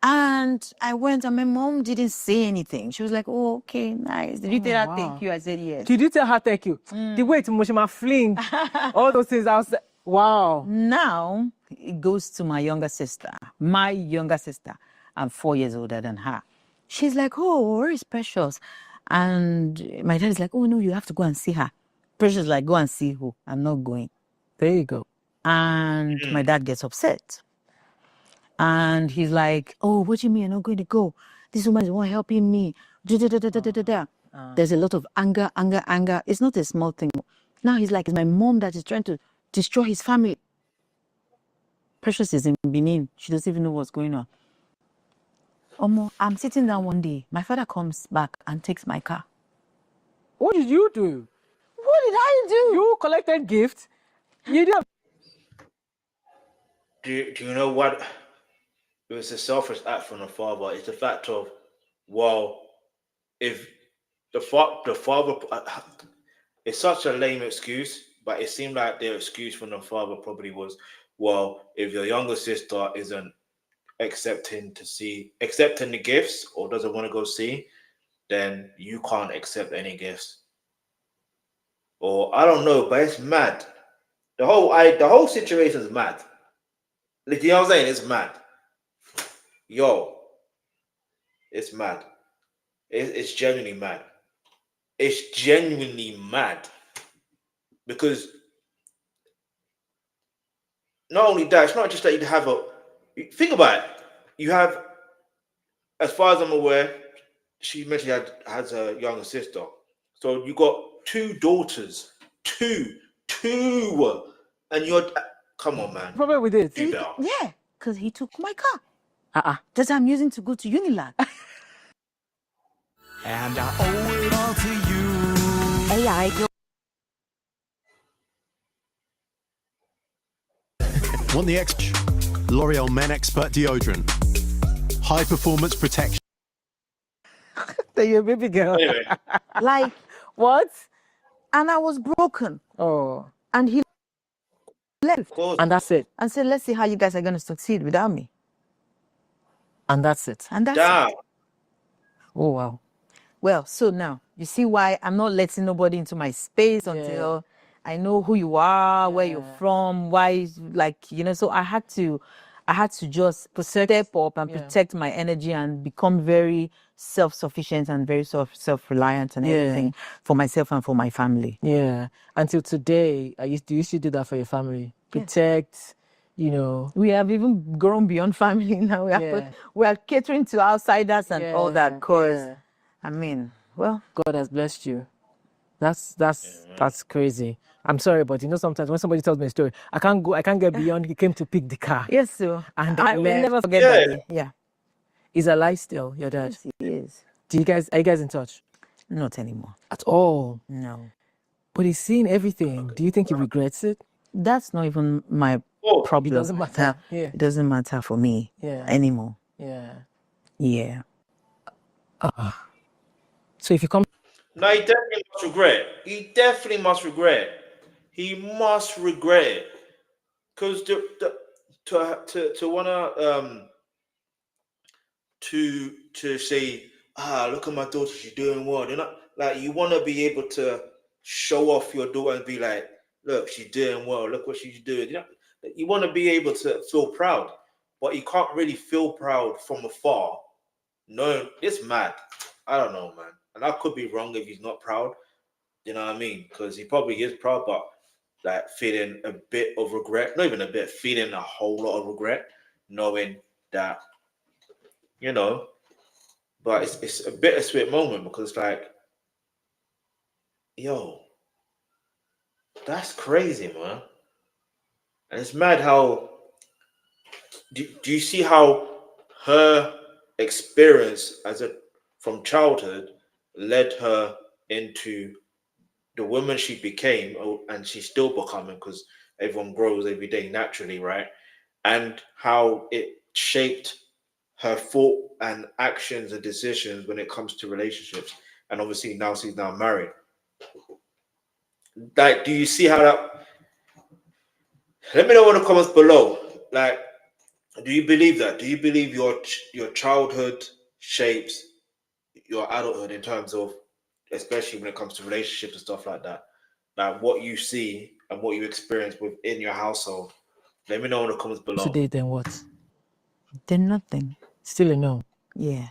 And I went, and my mom didn't say anything. She was like, "Oh, okay, nice. Did you tell her thank you?" I said, "Yes." Did you tell her thank you? The way to Moshima fling, all those things. I was wow. Now it goes to my younger sister. My younger sister. I'm 4 years older than her. She's like, "Oh, where is Precious?" And my dad is like, "Oh no, you have to go and see her." Precious is like, "Go and see who?" "I'm not going." There you go. And my dad gets upset. And he's like, "Oh, what do you mean you're not going to go? This woman is not helping me." There's a lot of anger. It's not a small thing. Now he's like, it's my mom that is trying to destroy his family. Precious is in Benin. She doesn't even know what's going on. I'm sitting down one day. My father comes back and takes my car. What did you do? What did I do? You collected gifts. You did. Do you know what? It was a selfish act from the father. It's the fact of, well, if the father, it's such a lame excuse, but it seemed like their excuse from the father probably was, well, if your younger sister isn't accepting the gifts or doesn't want to go see, then you can't accept any gifts. Or I don't know, but it's mad. The whole situation is mad. Like, you know what I'm saying? It's mad. Yo, it's mad. It's genuinely mad. It's genuinely mad. Because not only that, it's not just that you have think about it. You have, as far as I'm aware, she mentioned has a younger sister. So you got two daughters. Two. And you're, come on, man. Problem with it? Yeah, because he took my car. That I'm using to go to Unilag. And I owe it all to you. AI. Want the L'Oreal Men Expert Deodorant. High performance protection. You're a baby girl. Like, what? And I was broken. Oh. And he left. And that's it. And said, "Let's see how you guys are going to succeed without me." And that's it. And that's it. Oh, wow. Well, so now, you see why I'm not letting nobody into my space until I know who you are, where you're from, why, like, you know, so I had to just step up and protect my energy and become very self-sufficient and very self-reliant and everything for myself and for my family. Yeah. Until today, do you still do that for your family? Protect, you know. We have even grown beyond family now. We are catering to outsiders and all that. Cause, I mean, well, God has blessed you. That's crazy. I'm sorry, but you know, sometimes when somebody tells me a story, I can't get beyond. He came to pick the car. Yes, sir. And I will never forget that. Yeah. He's alive still, your dad? Yes, he is. Are you guys in touch? Not anymore. At all? No. But he's seen everything. Do you think he regrets it? That's not even my problem. It doesn't matter. It doesn't matter for me anymore. Yeah. So if you come... No, he definitely must regret. he must regret it. Because to wanna to say, look at my daughter, she's doing well. You're not like, you want to be able to show off your daughter and be like, look, she's doing well, look what she's doing. You want to be able to feel proud, but you can't really feel proud from afar. No, it's mad. I don't know, man. And I could be wrong if he's not proud. You know what I mean? Because he probably is proud, but like feeling a bit of regret, not even a bit, feeling a whole lot of regret, knowing that, you know, but it's a bittersweet moment, because it's like, yo, that's crazy, man. And it's mad how, do you see how her experience from childhood led her into the woman she became, and she's still becoming, because everyone grows every day naturally, right? And how it shaped her thought and actions and decisions when it comes to relationships. And obviously now she's now married. Like, do you see how that? Let me know in the comments below. Like, do you believe that? Do you believe your childhood shapes your adulthood in terms of, especially when it comes to relationships and stuff like that? Like, what you see and what you experience within your household. Let me know in the comments below. Today, then what? Then nothing. Still a no. Yeah.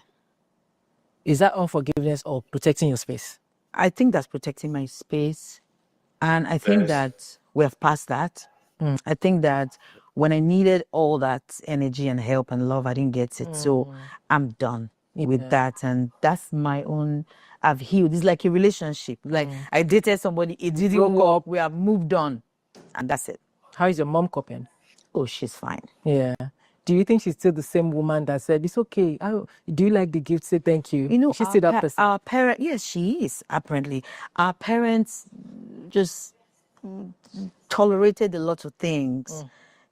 Is that unforgiveness or protecting your space? I think that's protecting my space. And I think that we have passed that. I think that when I needed all that energy and help and love, I didn't get it. So I'm done with that. And that's my own, I've healed. It's like a relationship. Like I dated somebody, it didn't work. We have moved on. And that's it. How is your mom coping? Oh, she's fine. Yeah. Do you think she's still the same woman that said, it's okay? Do you like the gift? Say thank you. You know, she's still that person. Our parent, yes, she is, apparently. Our parents just tolerated a lot of things,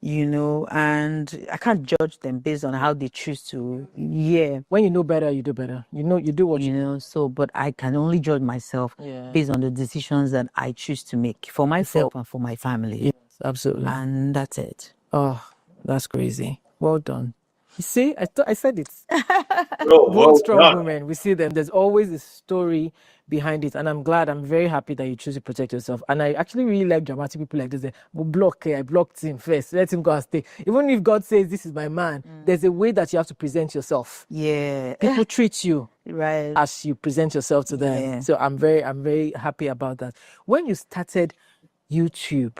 you know, and I can't judge them based on how they choose to. Yeah. When you know better, you do better. You know, you do what you know. So, but I can only judge myself based on the decisions that I choose to make for myself and for my family. Yes, absolutely. And that's it. Oh, that's crazy. Well done. You see, I said it. Well strong done. women, we see them. There's always a story behind it, and I'm very happy that you choose to protect yourself. And I actually really like dramatic people like this. They block. I blocked him first. Let him go and stay. Even if God says this is my man, there's a way that you have to present yourself. Yeah. People treat you right as you present yourself to them. Yeah. So I'm very happy about that. When you started YouTube.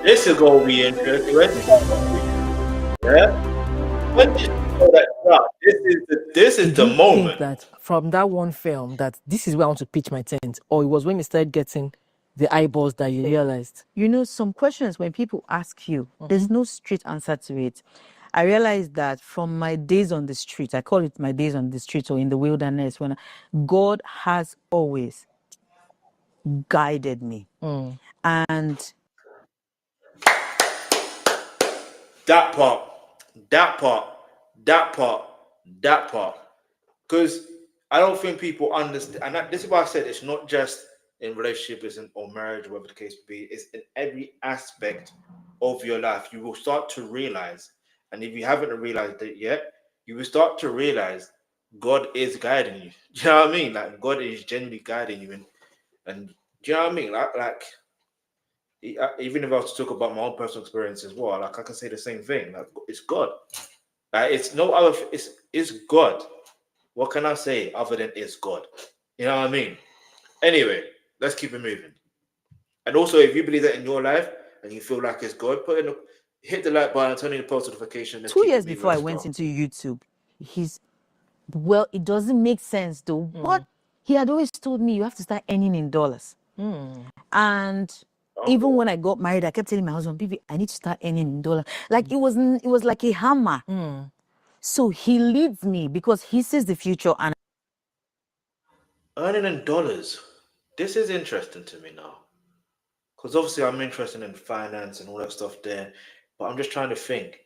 This is gonna be interesting. Yeah. When did you know that? This is the moment. Think that from that one film that this is where I want to pitch my tent, or it was when you started getting the eyeballs that you realized? You know, some questions when people ask you, there's no straight answer to it. I realized that from my days on the street, I call it my days on the street or in the wilderness, when God has always guided me. And that part. Because I don't think people understand, and this is why I said it's not just in relationships or marriage, or whatever the case may be. It's in every aspect of your life. You will start to realize, and if you haven't realized it yet, you will start to realize God is guiding you. Do you know what I mean? Like, God is genuinely guiding you, and do you know what I mean? Like even if I was to talk about my own personal experience as well, like I can say the same thing. Like, it's God. Like, it's no other. It's God. What can I say other than it's God? You know what I mean? Anyway, let's keep it moving. And also, if you believe that in your life and you feel like it's God, hit the like button, turn on the post notification. 2 years before I went into YouTube, it doesn't make sense though. But he had always told me you have to start earning in dollars. And even when I got married, I kept telling my husband, "Baby, I need to start earning in dollars." Like it was like a hammer. So he leads me because he sees the future. And earning in dollars. This is interesting to me now, because obviously I'm interested in finance and all that stuff there, but I'm just trying to think,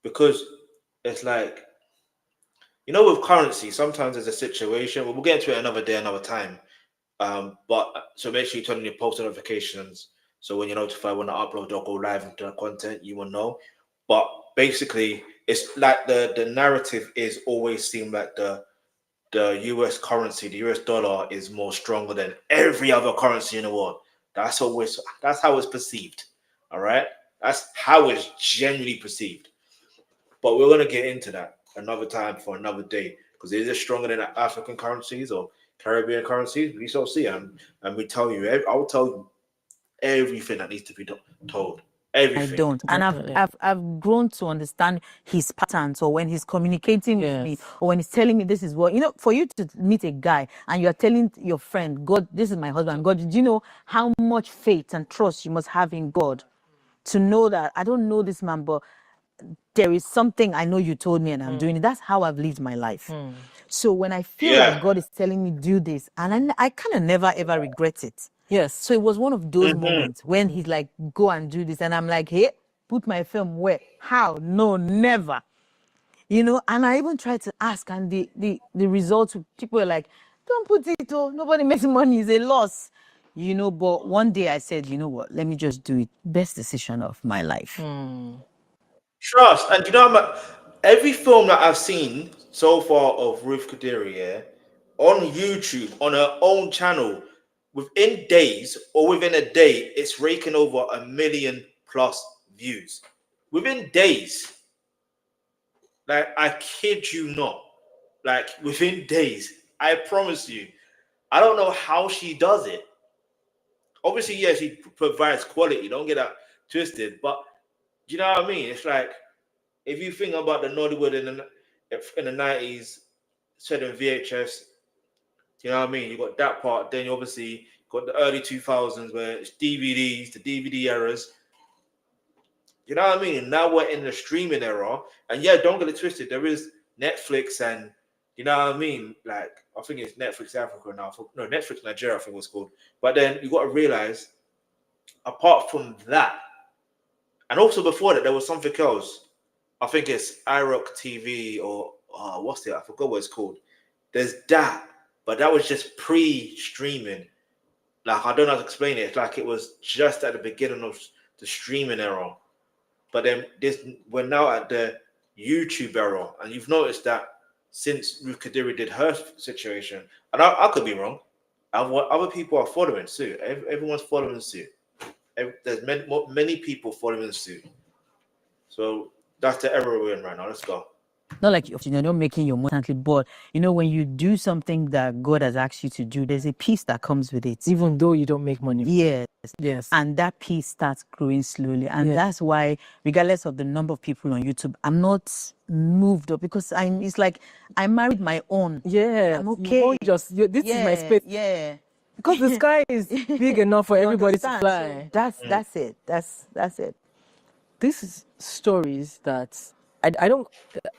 because it's like, you know, with currency, sometimes there's a situation, we'll get into it another day, another time, But so make sure you turn on your post notifications. So when you're notified when I upload or go live into the content, you will know. But basically, it's like the narrative is always seem like the US currency, the US dollar is more stronger than every other currency in the world. That's how it's perceived. All right, that's how it's genuinely perceived. But we're gonna get into that another time for another day, because is it stronger than African currencies or Caribbean currencies? We shall see, and we tell you. I'll tell you everything that needs to be told. Everything. I don't. And I've grown to understand his patterns, or when he's communicating with me, or when he's telling me this is what, for you to meet a guy and you're telling your friend, God, this is my husband. God, do you know how much faith and trust you must have in God to know that I don't know this man, but there is something I know you told me and I'm doing it. That's how I've lived my life. So when I feel like God is telling me do this, and I kind of never ever regret it. Yes. So it was one of those moments when he's like, go and do this. And I'm like, hey, put my film where? How? No, never. And I even tried to ask, and the results, people were like, don't put it, nobody makes money, it's a loss. But one day I said, you know what, let me just do it. Best decision of my life. Trust. And every film that I've seen so far of Ruth Kadiri, on YouTube, on her own channel, within days or within a day, it's raking over 1 million+ views. Within days. Like, I kid you not. Like, within days. I promise you. I don't know how she does it. Obviously, yeah, she provides quality. Don't get that twisted. But, you know what I mean? It's like, if you think about the Nollywood in the 90s, set in VHS, you know what I mean? You got that part. Then you obviously got the early 2000s where it's DVDs, the DVD eras. You know what I mean? Now we're in the streaming era. And yeah, don't get it twisted. There is Netflix and, you know what I mean? Like, I think it's Netflix Africa now. No, Netflix Nigeria, I think it was called. But then you got to realize, apart from that, and also before that, there was something else. I think it's iRock TV or what's it? I forgot what it's called. There's that. But that was just pre-streaming. Like, I don't know how to explain it. It's like it was just at the beginning of the streaming era. But then we're now at the YouTube era. And you've noticed that since Ruth Kadiri did her situation, and I could be wrong, other people are following suit. Everyone's following suit. There's many people following suit. So that's the era we're in right now. Let's go. Not like you're not making your money, but when you do something that God has asked you to do, there's a peace that comes with it. Even though you don't make money. Yes. And that peace starts growing slowly. And that's why, regardless of the number of people on YouTube, I'm not moved up, because it's like I married my own. Yeah. I'm okay. This is my space. Yeah. Because the sky is big enough for everybody to fly. So that's it. That's it. This is stories that I don't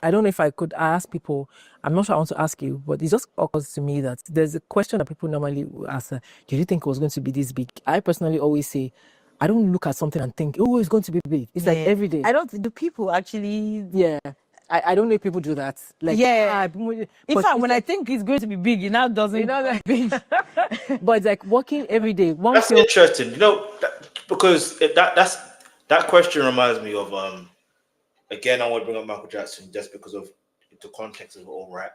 know if I could ask people. I'm not sure I want to ask you, but it just occurs to me that there's a question that people normally ask. Did you think it was going to be this big? I personally always say, I don't look at something and think, oh, it's going to be big. It's like every day. I don't. Do people actually? Yeah. I don't know if people do that. Like, in fact, when I think it's going to be big, it now doesn't. Like big. But it's like working every day. That's interesting. Because that question reminds me of again, I want to bring up Michael Jackson just because of the context of it all, right?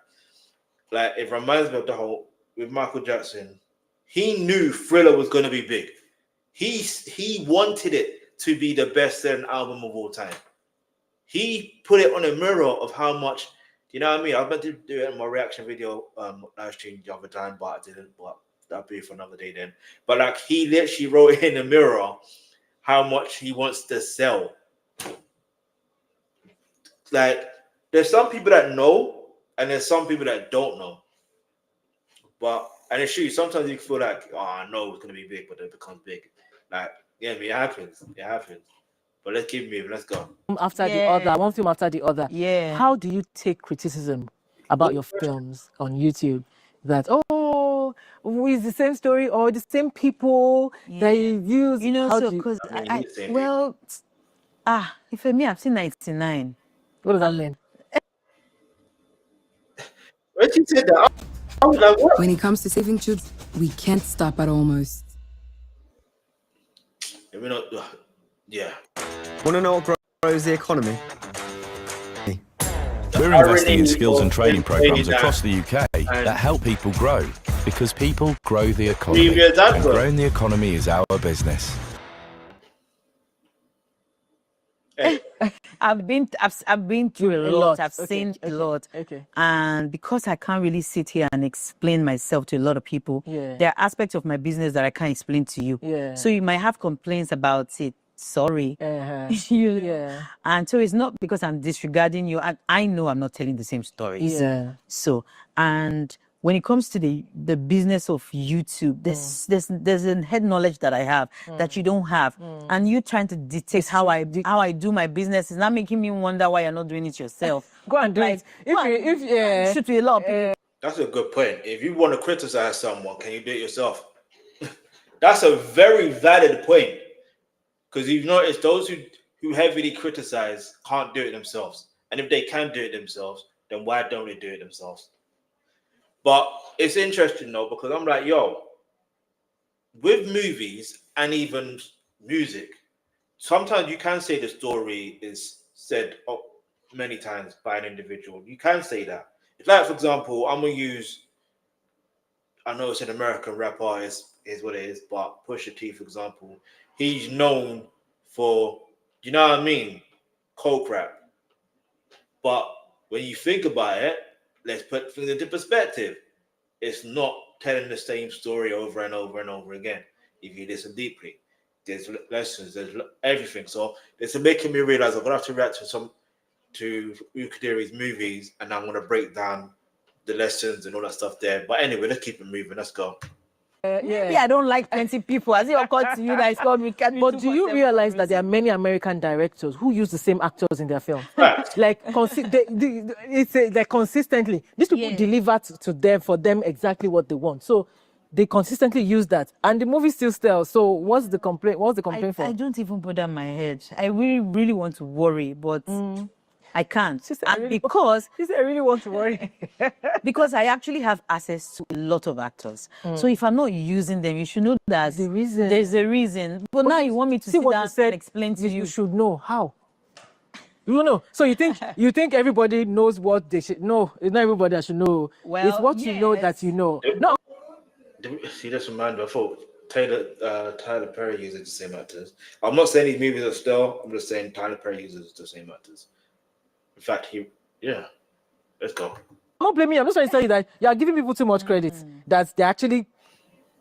Like, it reminds me of the whole with Michael Jackson. He knew Thriller was going to be big. He wanted it to be the best-selling album of all time. He put it on a mirror of how much, you know what I mean? I was meant to do it in my reaction video live stream the other time, but I didn't. But that'll be for another day then. But like, he literally wrote it in the mirror how much he wants to sell. Like, there's some people that know, and there's some people that don't know. And it's true, sometimes you feel like, oh, I know it's gonna be big, but it becomes big. Like, yeah, it happens. It happens. But let's keep moving. Let's go. After the other, one film after the other. Yeah. How do you take criticism about your films on YouTube? That it's the same story or the same people that you use. Because if for me, I've seen 99. What does that mean? When you said that, I was like, what? When it comes to saving children. We can't stop at almost. We're not, yeah. Want to know what grows the economy? We're investing in skills and training programs across the UK that help people grow, because people grow the economy, and growing the economy is our business. I've been through a lot. I've seen a lot. Okay. And because I can't really sit here and explain myself to a lot of people, there are aspects of my business that I can't explain to you. Yeah. So you might have complaints about it. Sorry. And so it's not because I'm disregarding you. I know I'm not telling the same stories. Yeah. So, and when it comes to the business of YouTube, there's a head knowledge that I have that you don't have, and you trying to dictate how I do my business is not making me wonder why you're not doing it yourself. Go and do it. If shoot with a lot of people. That's a good point. If you want to criticize someone, can you do it yourself? That's a very valid point, because you've noticed those who heavily criticize can't do it themselves, and if they can do it themselves, then why don't they do it themselves? But it's interesting though, because I'm like, yo, with movies and even music, sometimes you can say the story is said many times by an individual. You can say that. It's like, for example, I'm going to use, I know it's an American rap artist, is what it is, but Pusha T, for example, he's known for, you know what I mean, coke rap. But when you think about it, let's put things into perspective. It's not telling the same story over and over and over again. If you listen deeply, there's lessons, there's everything. So it's making me realize I'm gonna have to react to Ruth Kadiri's movies, and I'm gonna break down the lessons and all that stuff there. But anyway, let's keep it moving. Let's go. Maybe I don't like plenty people. As it occurred to you that it's called But do you realize that there are many American directors who use the same actors in their film? Like they consistently. These people deliver to them for them exactly what they want. So they consistently use that, and the movie still sells. So what's the complaint? What's the complaint for? I don't even put on my head. I really, really want to worry, but I can't. I really want to worry. Because I actually have access to a lot of actors. So if I'm not using them, you should know that there's a reason. But now you want me to sit down and explain to you. You should know how. You don't know. So you think everybody knows what they should know? It's not everybody that should know. Well, it's what you know that you know. No. See, that's reminder. I thought Tyler Perry uses the same actors. I'm not saying these movies are still. I'm just saying Tyler Perry uses the same actors. In fact, let's go. I'm not blaming you. I'm just trying to tell you that you are giving people too much credit. That they're actually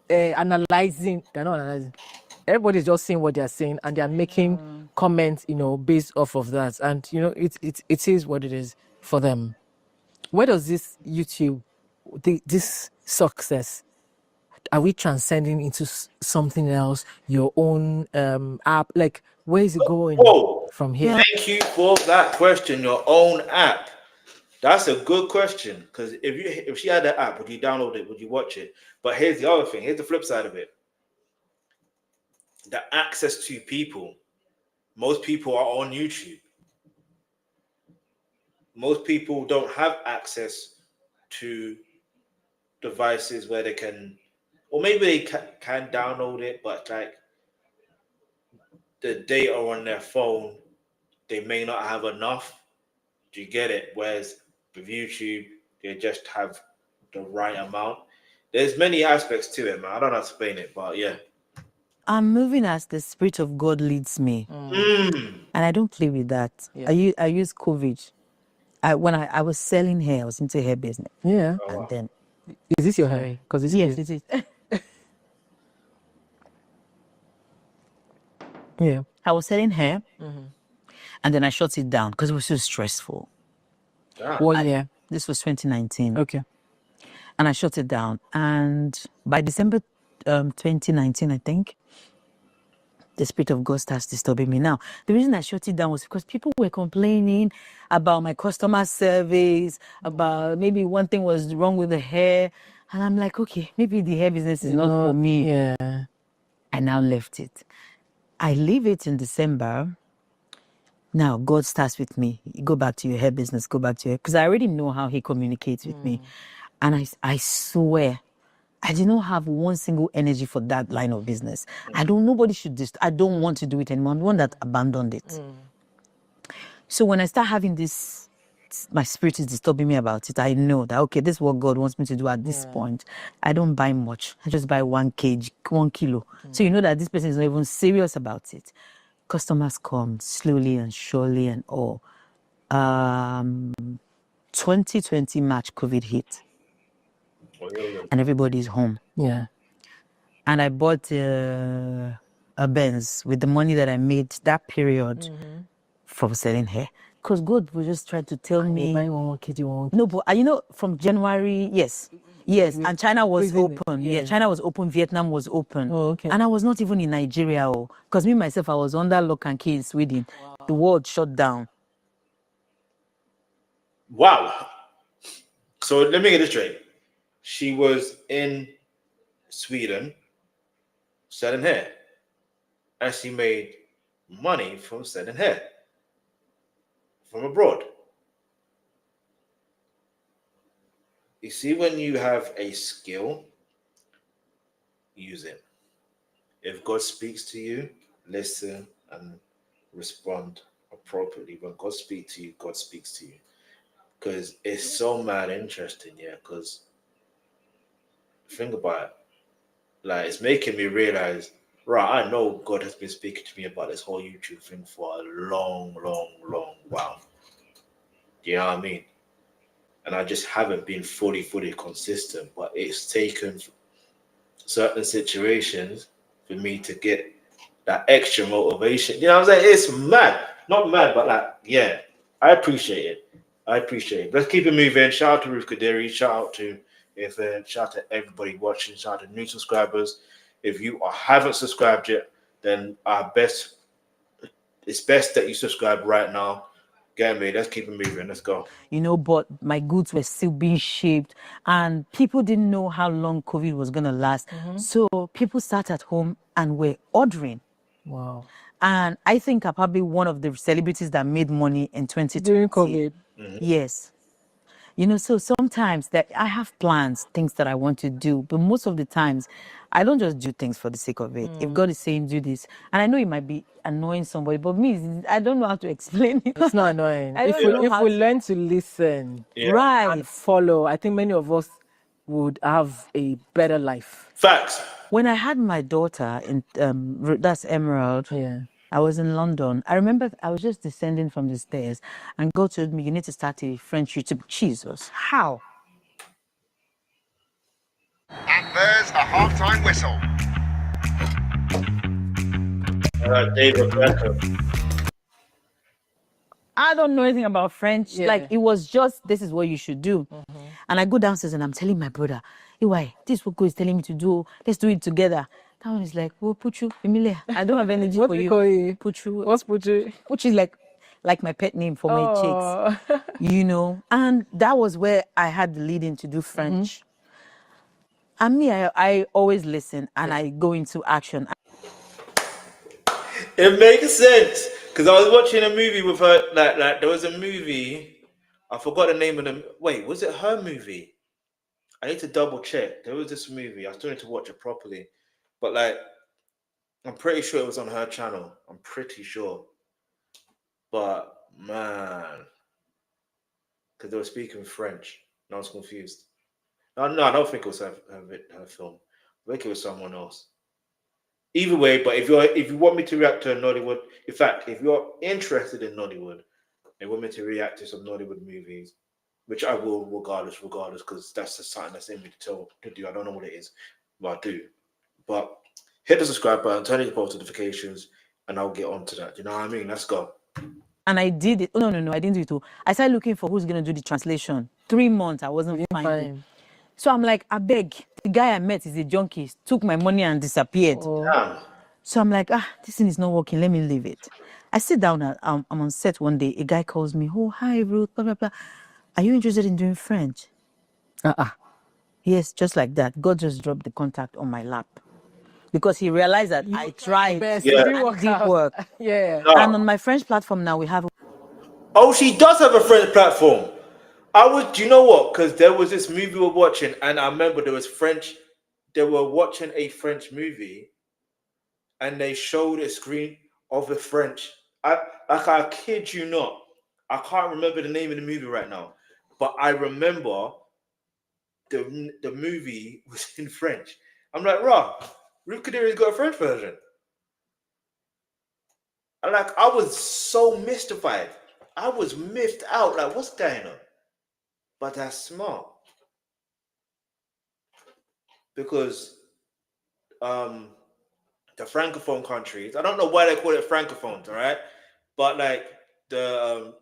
analyzing. They're not analyzing. Everybody's just saying what they're saying, and they're making comments, based off of that. And it is what it is for them. Where does this YouTube, this success, are we transcending into something else? Your own app, like where is it going from here? Thank you for that question. Your own app. That's a good question, because if she had that app, would you download it? Would you watch it? But here's the other thing. Here's the flip side of it. The access to people. Most people are on YouTube. Most people don't have access to devices where they can, or maybe they can download it, but like the data on their phone, they may not have enough. Do you get it? Whereas with YouTube, they just have the right amount. There's many aspects to it, man. I don't know how to explain it, but yeah. I'm moving as the Spirit of God leads me. And I don't play with that. Yeah. I use COVID. When I was selling hair, I was into hair business. Yeah. And then... Is this your hair? Because yes, it is. Yeah. I was selling hair. And then I shut it down because it was so stressful. What year? This was 2019. Okay. And I shut it down. And by December 2019, I think, the Spirit of God starts disturbing me. Now, the reason I shut it down was because people were complaining about my customer service, about maybe one thing was wrong with the hair. And I'm like, okay, maybe the hair business is not for me. Yeah. I now left it. I leave it in December. Now, God starts with me. Go back to your hair business, go back to your hair. Because I already know how he communicates with me. And I swear, I did not have one single energy for that line of business. Nobody should just, I don't want to do it anymore. I'm the one that abandoned it. So when I start having this, my spirit is disturbing me about it, I know that, okay, this is what God wants me to do at this point. I don't buy much. I just buy 1 kg, 1 kilo. So you know that this person is not even serious about it. Customers come slowly and surely and all. 2020 March, COVID hit. And everybody's home. Yeah. And I bought a Benz with the money that I made that period from selling hair. Because God was just trying to tell me. No, but you know, from January, yes, and China was open. Yeah, China was open, Vietnam was open. Oh, okay. And I was not even in Nigeria, because me myself, I was under lock and key in Sweden. Wow. The world shut down. Wow. So let me get this straight. She was in Sweden selling hair, and she made money from selling hair from abroad. You see, when you have a skill, use it. If God speaks to you, listen and respond appropriately. When God speaks to you, God speaks to you. Because it's so mad interesting, yeah, because think about it. Like, it's making me realize, right, I know God has been speaking to me about this whole YouTube thing for a long while. Do you know what I mean? And I just haven't been fully consistent, but it's taken certain situations for me to get that extra motivation. You know what I'm saying? It's mad. Not mad, but like, yeah, I appreciate it. Let's keep it moving. Shout out to Ruth Kadiri. Shout out to Ifedayo. Shout out to everybody watching. Shout out to new subscribers. If you haven't subscribed yet, then it's best that you subscribe right now. Get me. Let's keep it moving. Let's go. You know, but my goods were still being shipped, and people didn't know how long COVID was going to last. So people sat at home and were ordering. Wow. And I think I'm probably one of the celebrities that made money in 2020. During COVID. Yes. You know, so sometimes that I have plans, things that I want to do, but most of the times I don't just do things for the sake of it. If God is saying do this, and I know it might be annoying somebody, but me, I don't know how to explain it. It's not annoying. If we learn to listen, right, and follow, I think many of us would have a better life. Facts. When I had my daughter in that's Emerald, I was in London. I remember I was just descending from the stairs, and God told me, you need to start a French YouTube. Jesus, how? And there's the halftime whistle. David Beckham. I don't know anything about French. Like, it was just, this is what you should do. And I go downstairs and I'm telling my brother, why? This is what God is telling me to do. Let's do it together. That one is like, oh, Puchu, Emilia, I don't have energy for you. Puchu. What's Puchu? Puchu is like my pet name for my chicks. You know? And that was where I had the lead in to do French. And me, I always listen and I go into action. It makes sense. Because I was watching a movie with her, like there was a movie, I forgot the name of them. Wait, was it her movie? I need to double check. There was this movie. I still need to watch it properly. But like, I'm pretty sure it was on her channel. I'm pretty sure. But man, because they were speaking French. And I was confused. No, I don't think it was her film. I think it was someone else. Either way, but if you want me to react to a Nollywood, in fact, if you're interested in Nollywood and want me to react to some Nollywood movies, which I will regardless, because that's just something that's in me to do. I don't know what it is, but I do. But hit the subscribe button, turn on your post notifications, and I'll get on to that. You know what I mean? Let's go. And I did it. Oh, no, I didn't do it too. I started looking for who's going to do the translation. 3 months, I wasn't finding. So I'm like, I beg. The guy I met is a junkie. Took my money and disappeared. Yeah. So I'm like, this thing is not working. Let me leave it. I sit down. I'm on set one day. A guy calls me. Oh, hi, Ruth. Blah, blah, blah. Are you interested in doing French? Yes, just like that. God just dropped the contact on my lap. Because he realized that I tried. Deep work. Yeah. And on my French platform now, we have... Oh, she does have a French platform. Do you know what? Because there was this movie we were watching, and I remember there was French they were watching a French movie and they showed a screen of a French. I kid you not. I can't remember the name of the movie right now, but I remember the movie was in French. I'm like, rah, Ruth Kadiri's got a French version. And like, I was so mystified. I was miffed out. Like, what's going on? But that's smart. Because the Francophone countries, I don't know why they call it Francophones, all right? But like the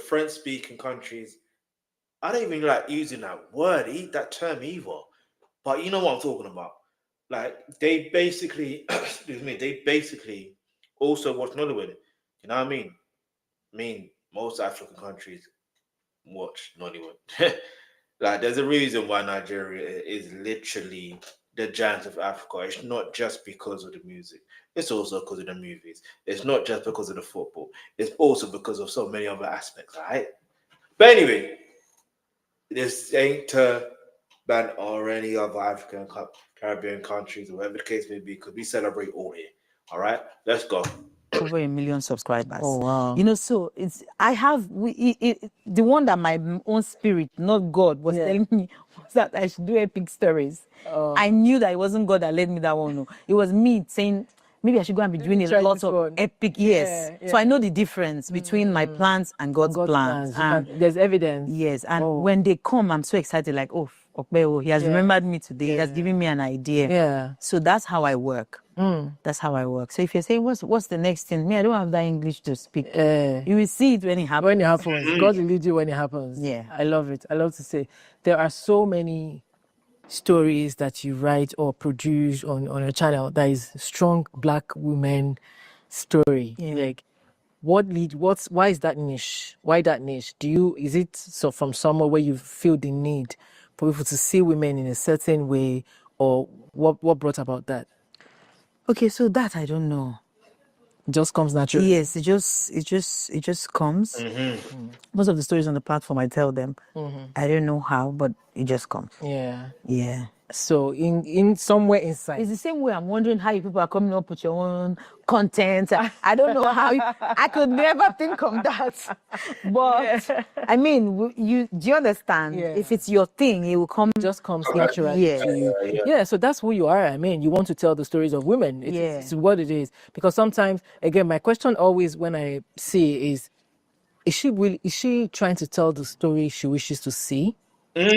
French-speaking countries, I don't even like using that word, that term either. But you know what I'm talking about. Like they basically, excuse me, they basically also watch Nollywood. You know what I mean? I mean, most African countries watch Nollywood. Like there's a reason why Nigeria is literally the giant of Africa. It's not just because of the music. It's also because of the movies. It's not just because of the football. It's also because of so many other aspects, right? But anyway, this ain't to ban or any other African, Caribbean countries, or whatever the case may be, because we celebrate all here. All right, let's go. Over 1 million subscribers. Oh wow! You know, so it's the one that my own spirit, not God, was telling me was that I should do epic stories. I knew that it wasn't God that led me that one. No, it was me saying maybe I should go and be doing a lot of epic. Yes, so I know the difference between my plans and God's plans. There's evidence. Yes, and when they come, I'm so excited. Like, oh, Okpeo, he has remembered me today. He has given me an idea. Yeah. So that's how I work. That's how I work. So if you're saying what's the next thing, me, I don't have that English to speak. You will see it when it happens. When it happens, God will lead you when it happens. Yeah, I love it. I love to say there are so many stories that you write or produce on your channel that is strong Black women story. Yeah. Like, why is that niche? Why that niche? Is it so from somewhere where you feel the need for people to see women in a certain way, or what brought about that? Okay, so that I don't know. It just comes naturally. Yes, it just comes. Most of the stories on the platform, I tell them. I don't know how, but it just comes. Yeah. Yeah. So in somewhere inside, it's the same way. I'm wondering how you people are coming up with your own content. I don't know how. I could never think of that. But I mean, do you understand? Yeah. If it's your thing, it will come. Just comes naturally. Yeah. So that's who you are. I mean, you want to tell the stories of women. It's what it is. Because sometimes, again, my question always when I see is she trying to tell the story she wishes to see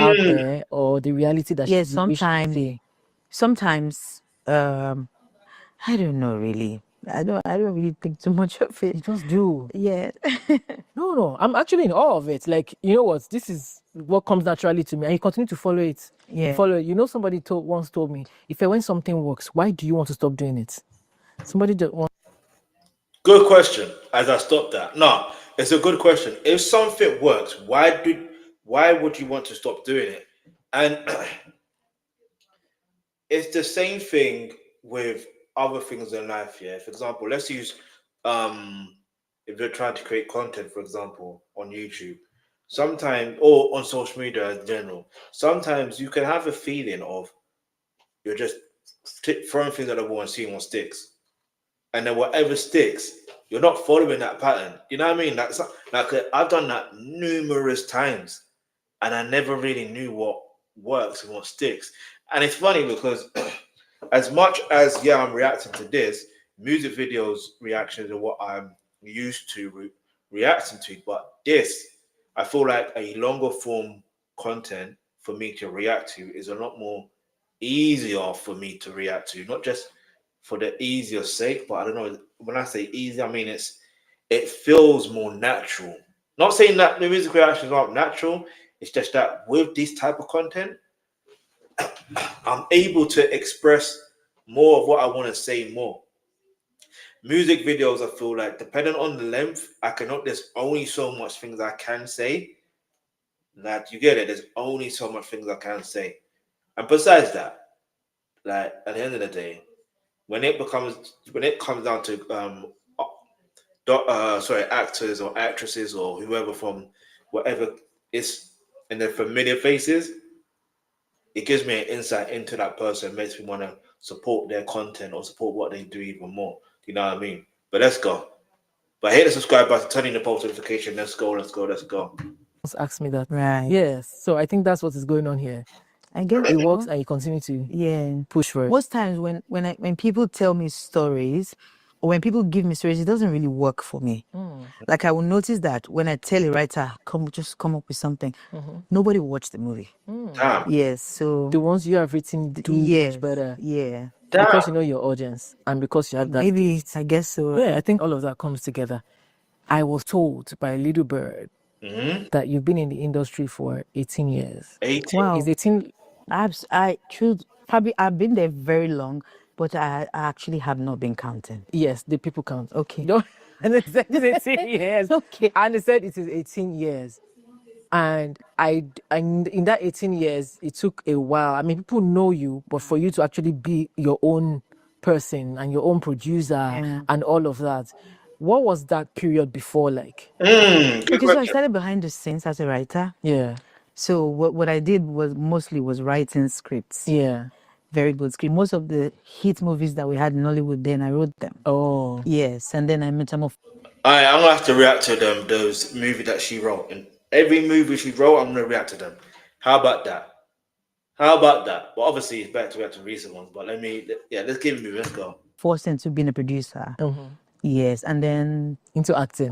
out there, or the reality that she wishes to see? Sometimes, I don't know really. I don't really think too much of it. You just do. Yeah. No. I'm actually in awe of it. Like, you know what? This is what comes naturally to me, and you continue to follow it. Yeah. Follow it. You know, somebody once told me, when something works, why do you want to stop doing it? Somebody just wants. Good question. As I stop that, no, it's a good question. If something works, why would you want to stop doing it? And it's the same thing with other things in life. Yeah. For example, let's use if you're trying to create content, for example, on YouTube, sometimes, or on social media in general, sometimes you can have a feeling of you're just throwing things at the wall and seeing what sticks. And then whatever sticks, you're not following that pattern. You know what I mean? That's like I've done that numerous times, and I never really knew what works and what sticks. And it's funny because as much as I'm reacting to this, music videos reactions are what I'm used to reacting to. But this, I feel like a longer form content for me to react to is a lot more easier for me to react to, not just for the easier sake, but I don't know, when I say easy, I mean it feels more natural. Not saying that the music reactions aren't natural, it's just that with this type of content, I'm able to express more of what I want to say more. Music videos, I feel like, depending on the length, there's only so much things I can say. That you get it, there's only so much things I can say. And besides that, like at the end of the day, when it comes down to actors or actresses or whoever from whatever is in their familiar faces, it gives me an insight into that person, makes me want to support their content or support what they do even more. You know what I mean? But let's go. But hit the subscribe button, turn on the post notification. Let's go, let's go, let's go. Ask me that. Right. Yes. So I think that's what is going on here. I guess it works, and you continue to push for it. Most times when people tell me stories, or when people give me stories, it doesn't really work for me. Like I will notice that when I tell a writer, just come up with something, nobody will watch the movie. Yes, so the ones you have written do much better. Yeah. Because you know your audience, and because you have that. Maybe I guess so. Yeah, I think all of that comes together. I was told by a little bird that you've been in the industry for 18 years. 18? Wow. Is 18? I've been there very long, but I actually have not been counting. Yes, the people count. Okay. And they said it's 18 years. Okay. And they said it is 18 years. And in that 18 years, it took a while. I mean, people know you, but for you to actually be your own person and your own producer and all of that, what was that period before like? Okay, so I started behind the scenes as a writer. Yeah. So what I did was mostly writing scripts. Yeah. Very good script. Most of the hit movies that we had in Nollywood then, I wrote them. Oh. Yes, and then I met some of. I'm gonna have to react to those movies that she wrote, and every movie she wrote, I'm gonna react to them. How about that? Well, obviously it's better to react to recent ones, but let's give it a move. Let's go. Forced into being a producer. Yes, and then into acting.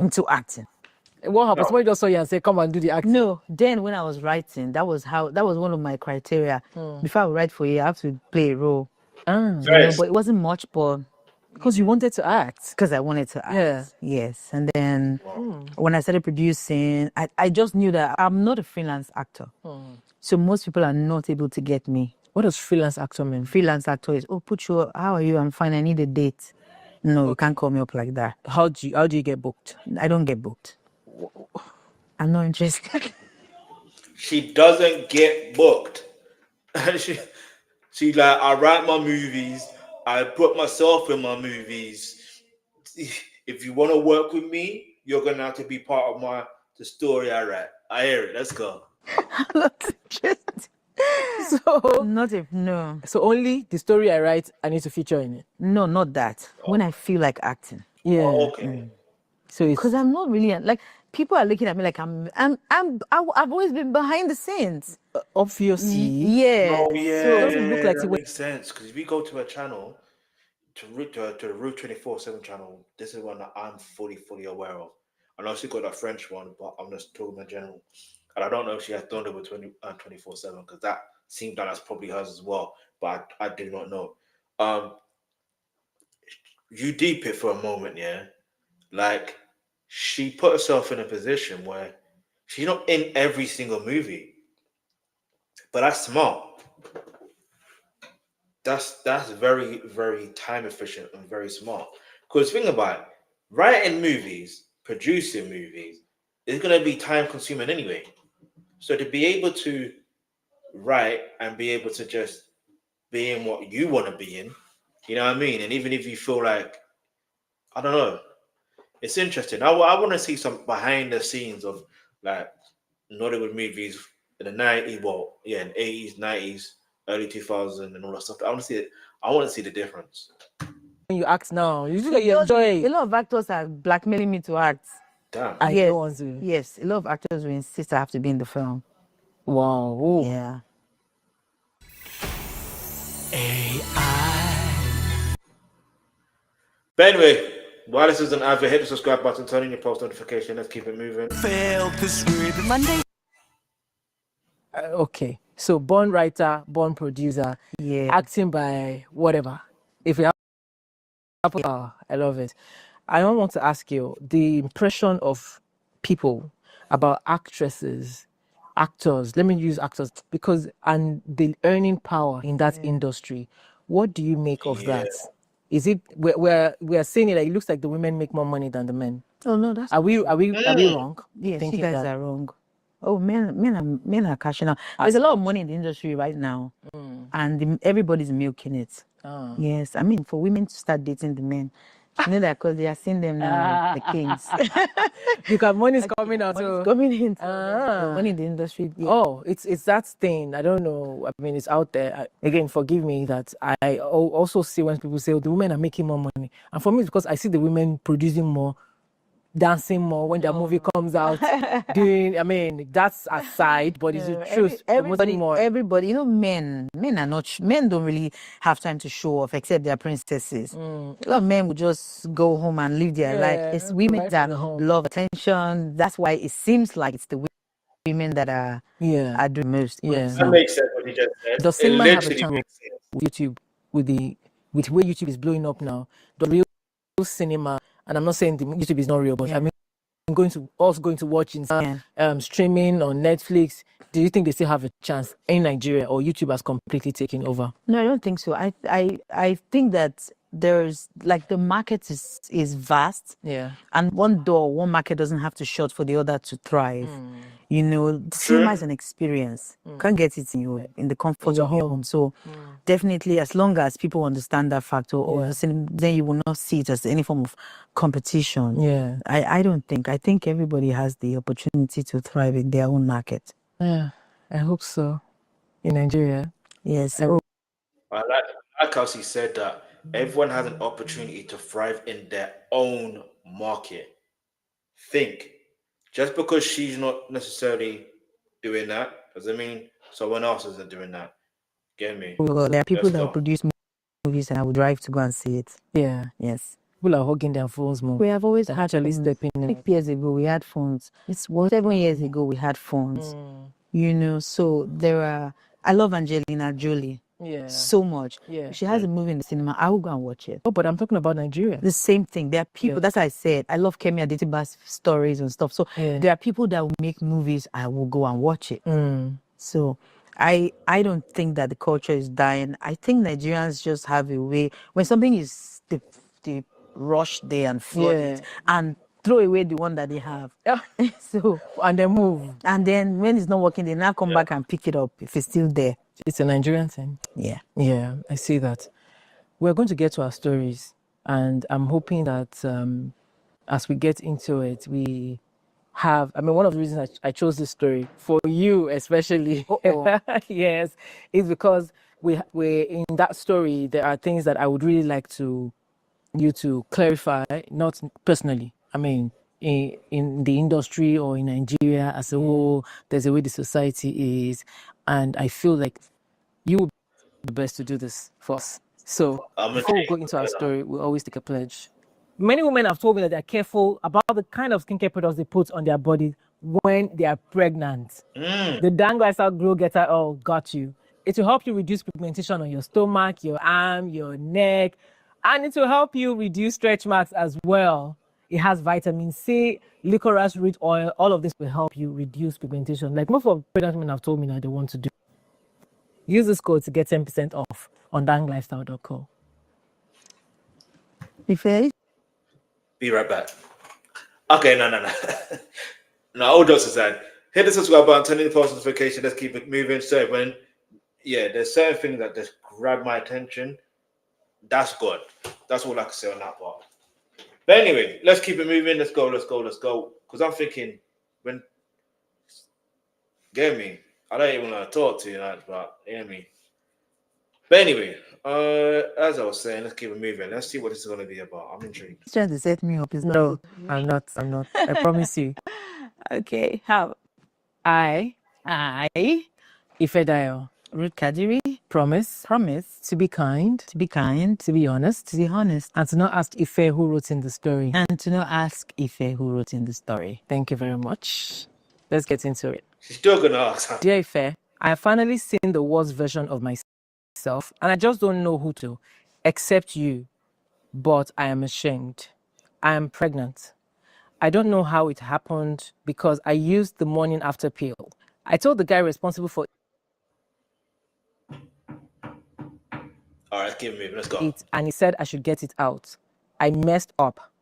What happened? Somebody just saw you and said, "Come and do the acting." No, then when I was writing, that was one of my criteria. Before I would write for you, I have to play a role. But it wasn't much, but because you wanted to act. Because I wanted to act. Yeah. Yes, and then when I started producing, I just knew that I'm not a freelance actor. So most people are not able to get me. What does freelance actor mean? Freelance actor is, how are you? I'm fine. I need a date. No, you can't call me up like that. How do you get booked? I don't get booked. I'm not interested. She doesn't get booked. She like, I write my movies. I put myself in my movies. If you want to work with me, you're gonna have to be part of the story I write. I hear it. Let's go. I'm not interested. No. So only the story I write, I need to feature in it. No, not that. When I feel like acting. Yeah. Okay. So because I'm not really like people are looking at me like I've always been behind the scenes. Obviously. Yeah. Oh, yeah. So it doesn't look like that makes sense, because if we go to a channel, to the Route 24/7 channel, this is one that I'm fully aware of. I know she got that French one, but I'm just talking in general. And I don't know if she has done it with 24/7, because that seems like that's probably hers as well. But I do not know. You deep it for a moment, yeah? Like, she put herself in a position where she's not in every single movie. But that's smart. That's very, very time efficient and very smart. Because think about it, writing movies, producing movies is going to be time consuming anyway. So to be able to write and be able to just be in what you want to be in, you know what I mean? And even if you feel like, I don't know, it's interesting. I want to see some behind the scenes of like Nollywood movies in the 90s, in 80s, 90s, early 2000s and all that stuff. I want to see it. I want to see the difference. When you act now, you feel like you enjoy it. A lot of actors are blackmailing me to act. Damn. I don't want to. Yes, a lot of actors will insist I have to be in the film. Wow. Ooh. Yeah. But anyway, while this is an advert, hit the subscribe button, turn on your post notification. Let's keep it moving. Monday. Okay. So born writer, born producer, acting by whatever. If we have, I love it. I want to ask you the impression of people about actresses, actors. Let me use actors and the earning power in that industry. What do you make of that? Is it we're saying it like it looks like the women make more money than the men? Oh no, that's are we wrong? Yes, you guys are wrong. Oh, men are cashing out. There's a lot of money in the industry right now, and everybody's milking it. Yes, I mean for women to start dating the men, You know that because they are seeing them now, the kings. Because money is coming out. Money is coming in. The money in the industry. Yeah. Oh, it's that thing. I don't know. I mean, it's out there. Again, forgive me that I also see when people say, oh, the women are making more money. And for me, it's because I see the women producing more, dancing more when their movie comes out. I mean, that's aside, but it's the truth. Everybody, you know, men don't really have time to show off except they're princesses. A lot of men will just go home and live their life. It's women that love attention. That's why it seems like it's the women that are doing most. Yeah, that makes sense what you just said. Does cinema have a chance with YouTube, with the way YouTube is blowing up now? The real cinema, and I'm not saying the YouTube is not real, but I mean, I'm going to watch in streaming on Netflix. Do you think they still have a chance in Nigeria, or YouTube has completely taken over? No, I don't think so. I think that there's like the market is vast. Yeah. And one market doesn't have to shut for the other to thrive. You know, cinema is an experience. Can't get it in the comfort of your home. So definitely, as long as people understand that factor, then you will not see it as any form of competition. Yeah. I think everybody has the opportunity to thrive in their own market. Yeah, I hope so. In Nigeria. Yes. I like how she said that everyone has an opportunity to thrive in their own market. Think, just because she's not necessarily doing that doesn't mean someone else isn't doing that. Get me? Well, there are people that will produce movies and I would drive to go and see it. Yeah. Yes. People are hugging their phones more. We have always had actually stepping in. 6 years ago, we had phones. 7 years ago, we had phones. You know, so I love Angelina Jolie. Yeah. So much. Yeah. If she has a movie in the cinema, I will go and watch it. Oh, but I'm talking about Nigeria. The same thing. There are people, that's why I said, I love Kemi Adetiba's stories and stuff. So there are people that will make movies, I will go and watch it. So I don't think that the culture is dying. I think Nigerians just have a way, when something is the rush there and flood it and throw away the one that they have. So and then move. And then when it's not working, they now come back and pick it up if it's still there. It's a Nigerian thing. Yeah. Yeah, I see that. We're going to get to our stories, and I'm hoping that as we get into it, we have, I mean, one of the reasons I chose this story for you especially, yes, is because we're in that story, there are things that I would really like you to clarify, not personally. I mean, in the industry or in Nigeria as a whole, there's a way the society is. And I feel like you would be the best to do this for us. So before we go into our story, we always take a pledge. Many women have told me that they're careful about the kind of skincare products they put on their body when they are pregnant. The Dangle Glow Getter Oil got you. It will help you reduce pigmentation on your stomach, your arm, your neck, and it will help you reduce stretch marks as well. It has vitamin C, licorice root oil. All of this will help you reduce pigmentation. Like most of pregnant women have told me that they want to do. Use this code to get 10% off on danglifestyle.co. Be right back. Okay, no. No, all jokes aside. Hit the subscribe button, turn on the post notification. Let's keep it moving. So there's certain things that just grab my attention. That's good. That's all I can say on that part. But anyway, let's keep it moving. Let's go. Because I'm thinking, get me. I don't even want to talk to you, but get me. But anyway, as I was saying, let's keep it moving. Let's see what this is going to be about. I'm intrigued. He's trying to set me up. No, I'm not. I promise you. Okay, how? I, Ifedayo, Ruth Kadiri, promise to be kind, to be honest, and to not ask Ife who wrote in the story. Thank you very much. Let's get into it. She's still gonna ask. Dear Ife, I have finally seen the worst version of myself, and I just don't know who to, except you. But I am ashamed. I am pregnant. I don't know how it happened because I used the morning after pill. I told the guy responsible for all right, keep it moving. Let's go. it, and he said I should get it out. I messed up.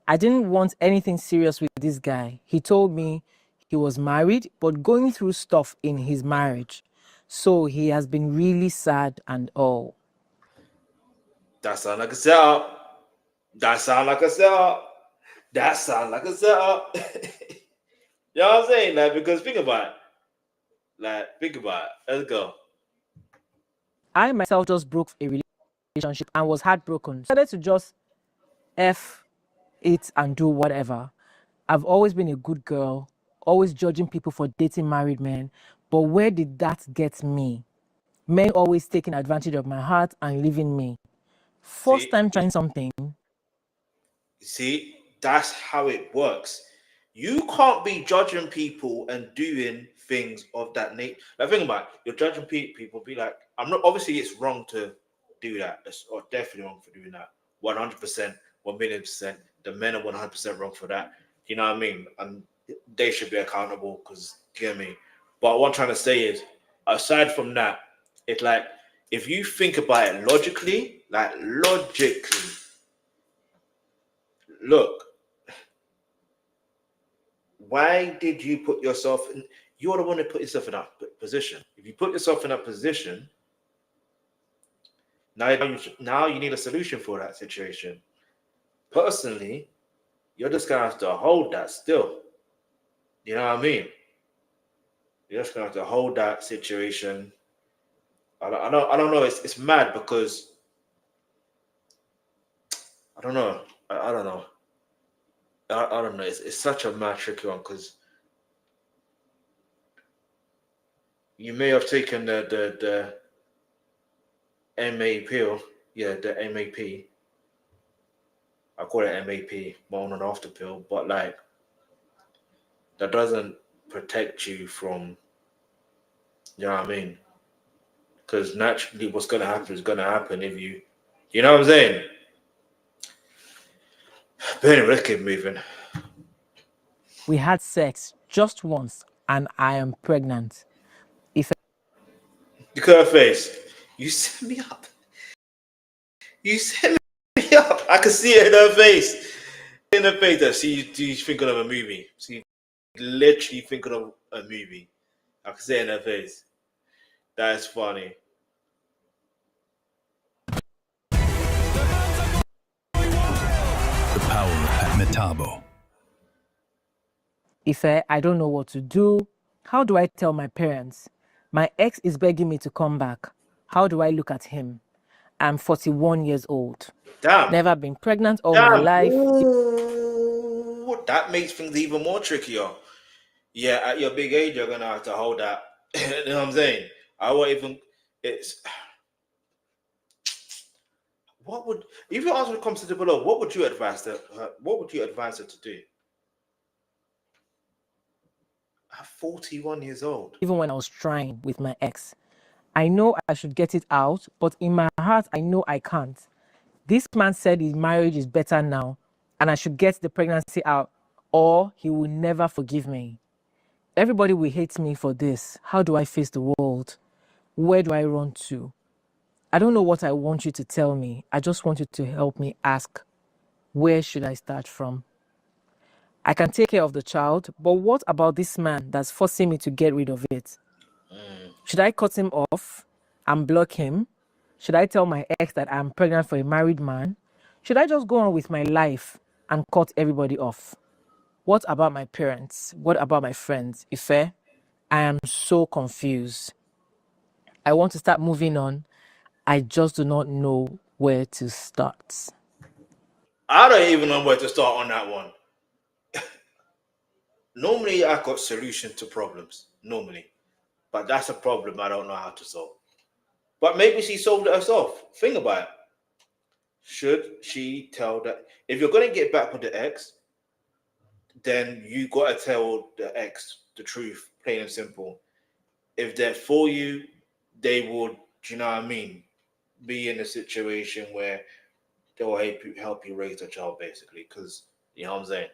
I didn't want anything serious with this guy. He told me he was married, but going through stuff in his marriage. So he has been really sad and all. That sounds like a setup. That sound like a setup. That sound like a setup. You know what I'm saying? Like, because think about it. Like, think about it. Let's go. I myself just broke a relationship and was heartbroken. Decided to just F it and do whatever. I've always been a good girl, always judging people for dating married men. But where did that get me? Men always taking advantage of my heart and leaving me. First time trying something. See, that's how it works. You can't be judging people and doing things of that nature. Like, think about it. You're judging people, be like, I'm not, obviously it's wrong to do that. It's or definitely wrong for doing that. 100%, 1,000,000%. The men are 100% wrong for that. You know what I mean? And they should be accountable because, you get me? But what I'm trying to say is, aside from that, it's like, if you think about it logically, look, why did you put yourself in? You're the one that put yourself in that position. If you put yourself in that position, now you need a solution for that situation. Personally, you're just gonna have to hold that still. You know what I mean? You're just gonna have to hold that situation. I don't know. It's mad because I don't know. I don't know. I don't know. It's such a mad tricky one because you may have taken the MA pill, the MAP. I call it MAP, on and after pill, but like that doesn't protect you from, you know what I mean? Because naturally, what's gonna happen is gonna happen if you know what I'm saying. But anyway, let's keep moving. We had sex just once, and I am pregnant. Look at her face. You set me up. You set me up. I can see it in her face. In her face, that she's thinking of a movie. She's literally thinking of a movie. I can see it in her face. That's funny. The power of Metabo. Ife, I don't know what to do. How do I tell my parents? My ex is begging me to come back. How do I look at him? I'm 41 years old. Damn. Never been pregnant all my life. Ooh, that makes things even more trickier. Yeah, at your big age, you're gonna have to hold that. You know what I'm saying? I won't even. It's. What would, if your answer comes to the below, what would you advise her? What would you advise her to do? At 41 years old. Even when I was trying with my ex, I know I should get it out, but in my heart, I know I can't. This man said his marriage is better now, and I should get the pregnancy out, or he will never forgive me. Everybody will hate me for this. How do I face the world? Where do I run to? I don't know what I want you to tell me. I just want you to help me ask, where should I start from? I can take care of the child, but what about this man that's forcing me to get rid of it? Should I cut him off and block him? Should I tell my ex that I'm pregnant for a married man? Should I just go on with my life and cut everybody off? What about my parents? What about my friends? Ife, I am so confused. I want to start moving on. I just do not know where to start. I don't even know where to start on that one. Normally, I got solution to problems. Normally. But that's a problem I don't know how to solve. But maybe she solved it herself. Think about it. Should she tell that? If you're going to get back with the ex, then you got to tell the ex the truth, plain and simple. If they're for you, they would, you know what I mean, be in a situation where they will help you raise the child, basically. Because, you know what I'm saying?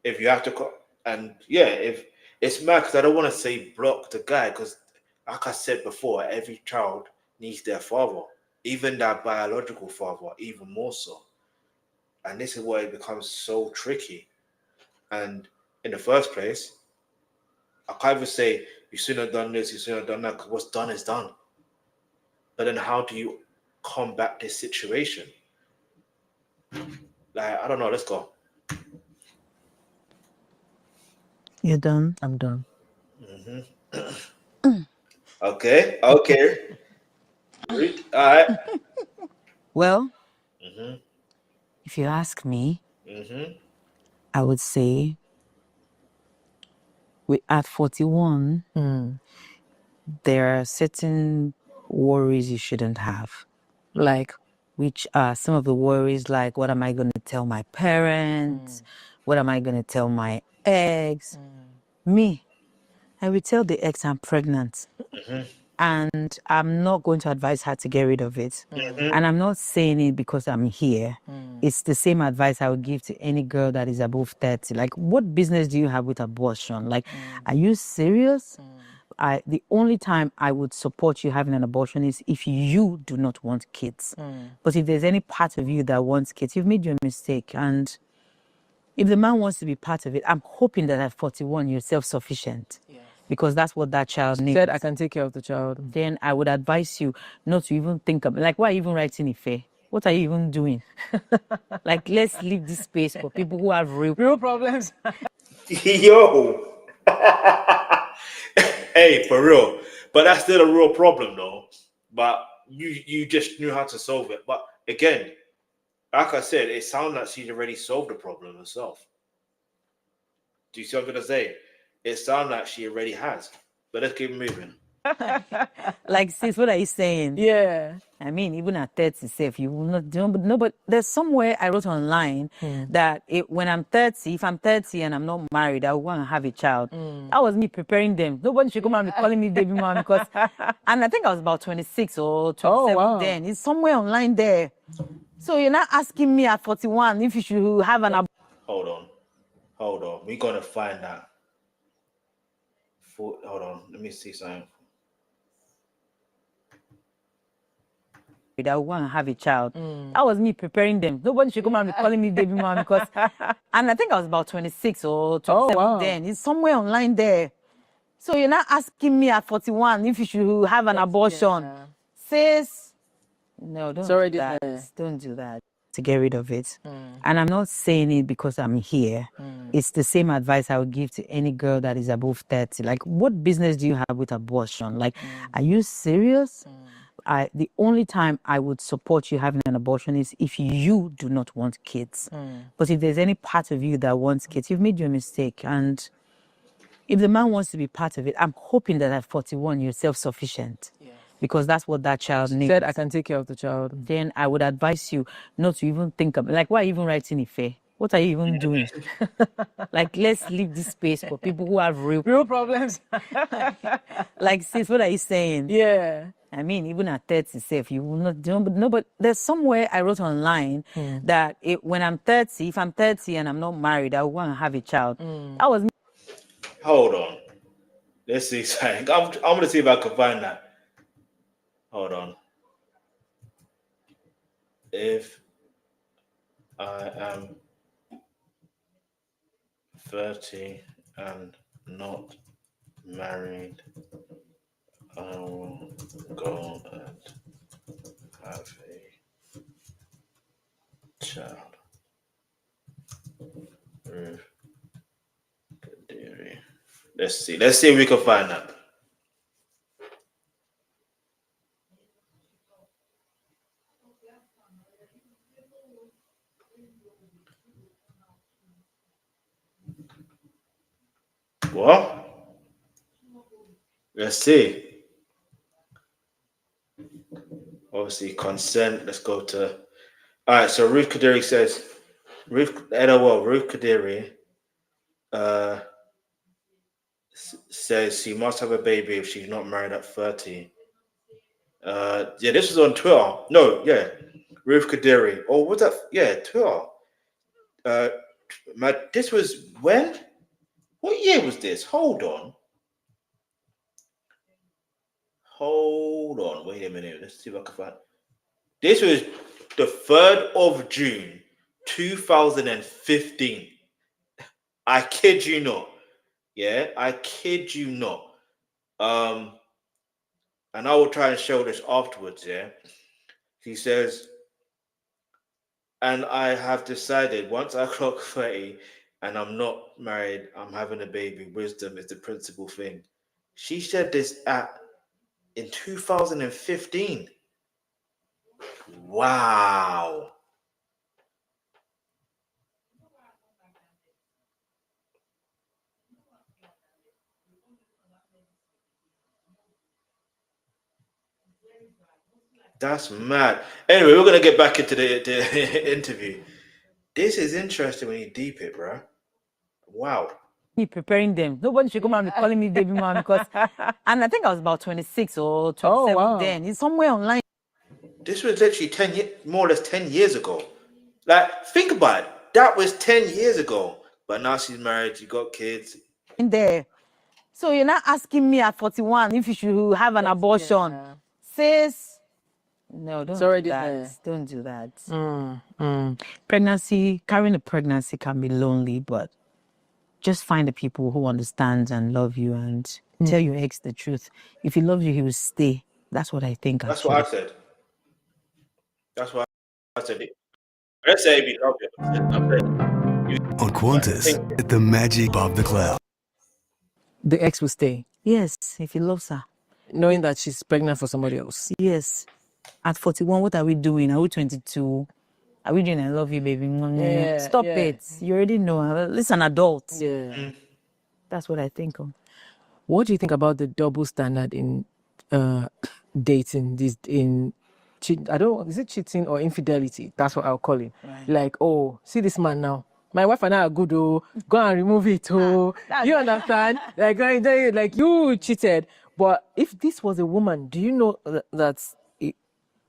If you have to, and yeah, if it's mad, because I don't want to say block the guy, because like I said before, every child needs their father, even their biological father, even more so. And this is why it becomes so tricky. And in the first place, I can't even say you shouldn't have done this, you shouldn't have done that, because what's done is done. But then how do you combat this situation? Like, I don't know. Let's go. You're done? I'm done. Okay. All right. Well, if you ask me, I would say at 41, there are certain worries you shouldn't have. Like, which are some of the worries, like, what am I going to tell my parents? What am I going to tell my ex? Me, I will tell the ex I'm pregnant. And I'm not going to advise her to get rid of it. And I'm not saying it because I'm here. It's the same advice I would give to any girl that is above 30. Like, what business do you have with abortion? Like, are you serious? The only time I would support you having an abortion is if you do not want kids. But if there's any part of you that wants kids, you've made your mistake. And if the man wants to be part of it, I'm hoping that at 41 you're self-sufficient. Because that's what that child needs. Said I can take care of the child. Then I would advise you not to even think of, like, why are you even writing Ife? What are you even doing? Like, let's leave this space for people who have real problems. Yo. Hey, for real. But that's still a real problem, though. But you just knew how to solve it. But again, like I said, it sounds like she's already solved the problem herself. Do you see what I'm going to say? It sounds like she already has. But let's keep moving. Like, sis, what are you saying? Yeah. I mean, even at 30, safe, you will not do. But no, but there's somewhere I wrote online that when I'm 30, if I'm 30 and I'm not married, I want to have a child. That was me preparing them. Nobody should come and be calling me baby mom because, and I think I was about 26 or 27 then. It's somewhere online there. So you're not asking me at 41 if you should have an abortion. Hold on. We're going to find that. Hold on. Let me see something. I want to have a child. That was me preparing them. Nobody should come and be calling me baby mom because, and I think I was about 26 or 27 then. It's somewhere online there. So you're not asking me at 41 if you should have an abortion. Sis, no, don't do that. Don't do that. To get rid of it. And I'm not saying it because I'm here. It's the same advice I would give to any girl that is above 30. Like, what business do you have with abortion? Like, are you serious? The only time I would support you having an abortion is if you do not want kids. But if there's any part of you that wants kids, you've made your mistake. And if the man wants to be part of it, I'm hoping that at 41 you're self-sufficient. Because that's what that child needs. Said I can take care of the child. Then I would advise you not to even think of, like, why are you even writing Ife? What are you even doing? Like, let's leave this space for people who have real problems. Like, sis, what are you saying? Yeah. I mean, even at 30, safe, you will not do. But no, but there's somewhere I wrote online that when I'm 30, if I'm 30 and I'm not married, I want to have a child. That was me. Hold on. Let's see something. I'm going to see if I can find that. Hold on. If I am 30 and not married, I will go and have a child. Ruth Kadiri. Let's see if we can find that. Well, let's see. Obviously, consent. Let's go to. All right. So Ruth Kadiri says, Ruth Kadiri says she must have a baby if she's not married at 30. Yeah, this was on Twitter. No, yeah, Ruth Kadiri. Oh, what's that? Yeah, Twitter. This was when? What year was this? Hold on. Wait a minute. Let's see if I can find. This was the 3rd of June, 2015. I kid you not. Yeah, I kid you not. And I will try and show this afterwards. Yeah. He says, and I have decided once I clock 30 and I'm not married, I'm having a baby. Wisdom is the principal thing. She said this in 2015. Wow. That's mad. Anyway, we're gonna get back into the interview. This is interesting when you deep it, bro. Wow. Me preparing them. Nobody should come and be calling me baby mom because, and I think I was about 26 or 27 then. It's somewhere online. This was literally more or less 10 years ago. Like, think about it. That was 10 years ago. But now she's married, you got kids. In there. So you're not asking me at 41 if you should have an abortion. Yeah. Sis, no, don't do that. Don't do that. Pregnancy, carrying a pregnancy can be lonely, but just find the people who understand and love you and tell your ex the truth. If he loves you, he will stay. That's what I think. That's what I said. That's what I said. Let's say if you love you. On Qantas, the magic of the cloud. The ex will stay. Yes, if he loves her. Knowing that she's pregnant for somebody else. Yes. At 41, what are we doing? Are we 22? Are we doing I love you, baby? Stop it. You already know. Listen, adult. Yeah. That's what I think of. What do you think about the double standard in dating? Is it cheating or infidelity? That's what I'll call it. Right. Like, oh, see this man now. My wife and I are good, oh. Go and remove it, oh. You understand? Like you cheated. But if this was a woman, do you know that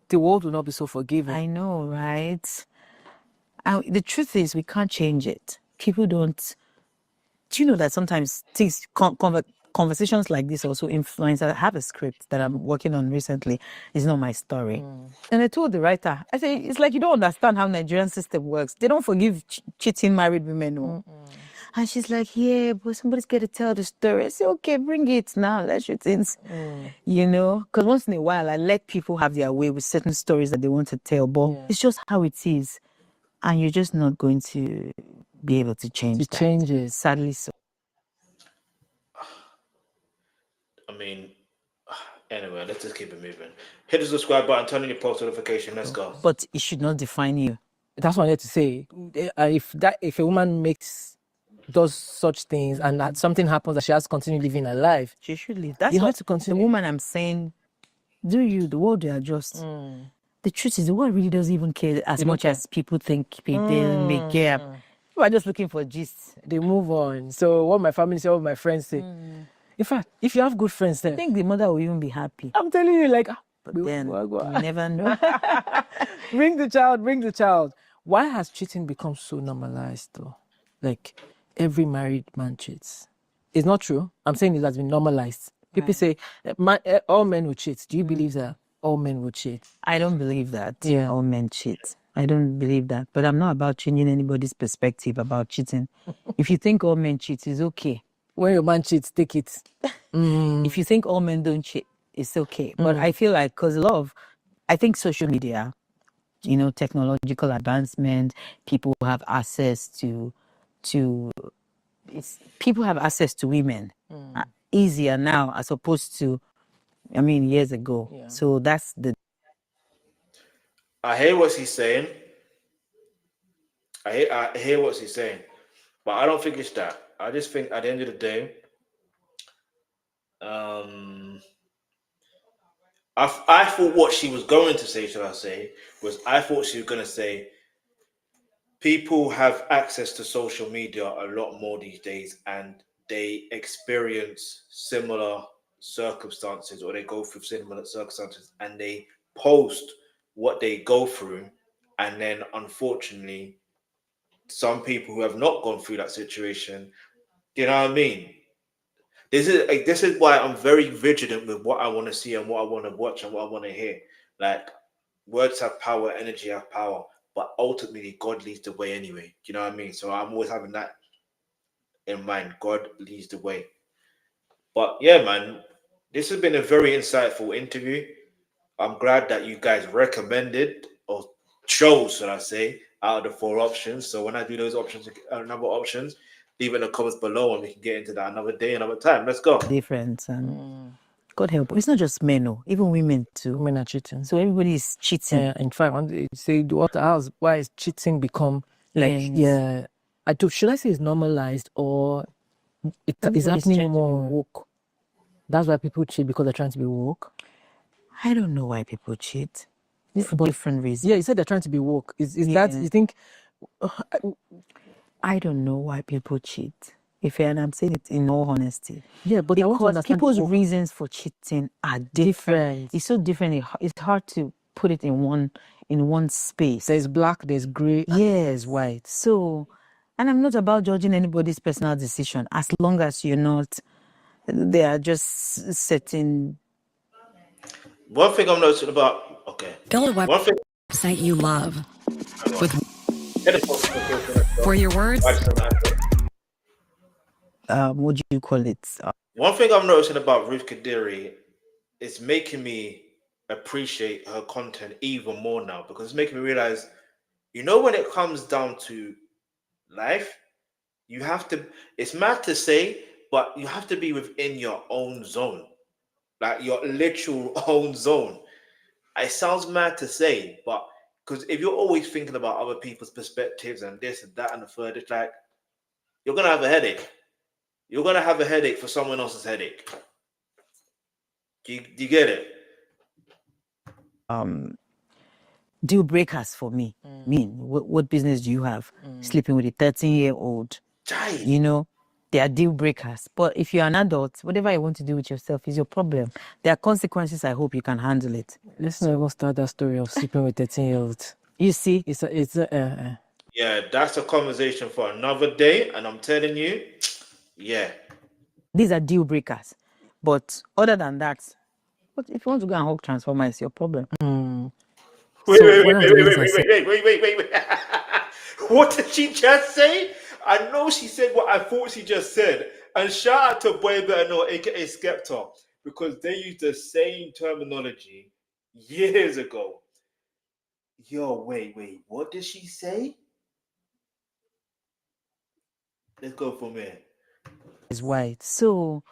the world will not be so forgiving? I know, right? The truth is, we can't change it. People don't. Do you know that sometimes things, conversations like this also influence? I have a script that I'm working on recently. It's not my story. And I told the writer, I say, it's like you don't understand how Nigerian system works. They don't forgive cheating married women. No. And she's like, yeah, but somebody's got to tell the story. I say, okay, bring it now. Let's shoot things. You know, because once in a while, I let people have their way with certain stories that they want to tell. But it's just how it is. And you're just not going to be able to change that. Change it. Sadly so. I mean, anyway, let's just keep it moving. Hit the subscribe button, turn on your post notification. Let's go. But it should not define you. That's what I had to say. If a woman does such things and that something happens that she has to continue living her life, she should live. That's you what have to continue. The woman I'm saying, do you? The world will adjust. The truth is, the world really doesn't even care as much as people think people may care. People are just looking for gist. They move on. So what my family say, what my friends say. In fact, if you have good friends there, I think the mother will even be happy. I'm telling you, like, but then you never know. Bring the child. Why has cheating become so normalized though? Like, every married man cheats. It's not true. I'm saying it has been normalized. People say, all men will cheat. Do you believe that all men will cheat? I don't believe that all men cheat. I don't believe that. But I'm not about changing anybody's perspective about cheating. If you think all men cheat, it's okay. When your man cheats, take it. If you think all men don't cheat, it's okay. But I feel like, because I think social media, you know, technological advancement, people have access to people have access to women easier now as opposed to, years ago. Yeah. So that's I hear what he's saying. I hear what he's saying, but I don't think it's that. I just think at the end of the day, I thought what she was going to say, I thought she was going to say, people have access to social media a lot more these days, and they experience similar circumstances, or they go through similar circumstances, and they post what they go through, and then unfortunately, some people who have not gone through that situation, you know what I mean? This is why I'm very vigilant with what I want to see and what I want to watch and what I want to hear. Like, words have power, energy have power, but ultimately God leads the way anyway. You know what I mean? So I'm always having that in mind. God leads the way. But yeah, man, this has been a very insightful interview. I'm glad that you guys recommended or chose, should I say, out of the 4 options. So when I do those options, number options, leave it in the comments below and we can get into that another day, another time. Let's go. Different and God help. It's not just men, no, even women too. Women are cheating. So everybody is cheating. In fact, I want to say why is cheating become like should I say it's normalized or is happening more woke? That's why people cheat, because they're trying to be woke. I don't know why people cheat. For different reasons. Yeah, you said they're trying to be woke. Is that, you think? I don't know why people cheat. And I'm saying it in all honesty. Yeah, but because people's reasons for cheating are different. It's so different. It's hard to put it in one space. There's black, there's grey, there's white. So, and I'm not about judging anybody's personal decision, as long as you're not. They are just setting. One thing I'm noticing about Build a website you love for your words. What do you call it? One thing I'm noticing about Ruth Kadiri is making me appreciate her content even more now, because it's making me realize, when it comes down to life, you have to, it's mad to say, but you have to be within your own zone, like your literal own zone. It sounds mad to say, but because if you're always thinking about other people's perspectives and this and that and the third, it's like, you're going to have a headache. You're going to have a headache for someone else's headache. Do you get it? Deal breakers for me. What business do you have sleeping with a 13-year-old? They are deal breakers. But if you're an adult, whatever you want to do with yourself is your problem. There are consequences. I hope you can handle it. Let's not even start that story of sleeping with 13-year-olds. You see, yeah, that's a conversation for another day. And I'm telling you, these are deal breakers. But other than that, if you want to go and hug Transformer, it's your problem. Wait. What did she just say? I know she said what I thought she just said. And shout out to Boy Better Know, aka Skepta, because they used the same terminology years ago. Yo, wait, what did she say? Let's go from there. Is white. So,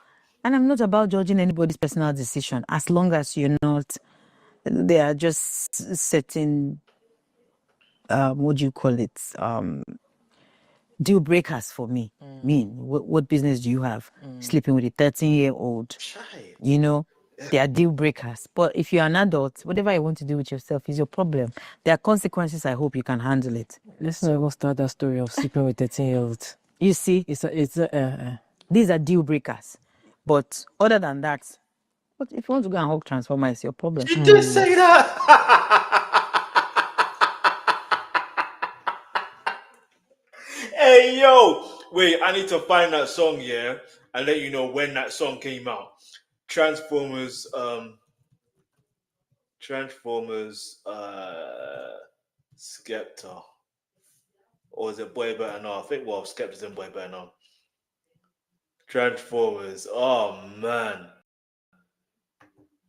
and I'm not about judging anybody's personal decision, as long as you're not. They are just setting. What do you call it? Deal breakers for me. What business do you have sleeping with a 13-year-old? They are deal breakers. But if you're an adult, whatever you want to do with yourself is your problem. There are consequences. I hope you can handle it. Let's not even start that story of sleeping with 13-year-olds. You see, these are deal breakers. But other than that, if you want to go and hug Transformer, it's your problem. She did say that. Hey, yo. Wait, I need to find that song, and let you know when that song came out. Transformers, Skepta. Or is it Boy Better Know? I think, Skepta's in Boy Better Know. Transformers. Oh, man.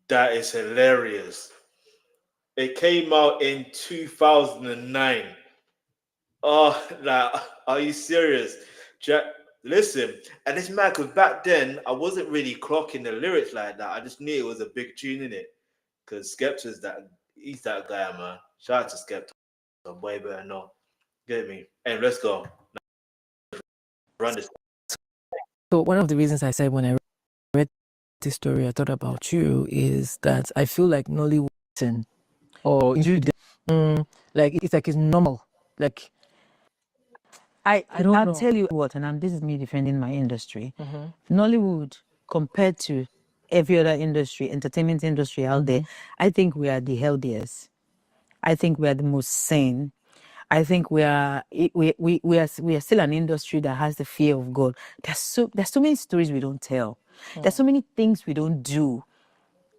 That is hilarious. It came out in 2009. Oh, are you serious? Listen, and it's mad because back then I wasn't really clocking the lyrics like that. I just knew it was a big tune in it. Because Skepta's he's that guy, man. Shout out to Skepta. Boy Better Know. Get me? Hey, let's go. Run this. So one of the reasons I said when I read this story, I thought about you, is that I feel like Nollywood or like it's normal. Like I'll tell you what, and this is me defending my industry. Nollywood, compared to every other industry, entertainment industry out there, I think we are the healthiest. I think we are the most sane. I think we are still an industry that has the fear of God. There's so many stories we don't tell. There's so many things we don't do.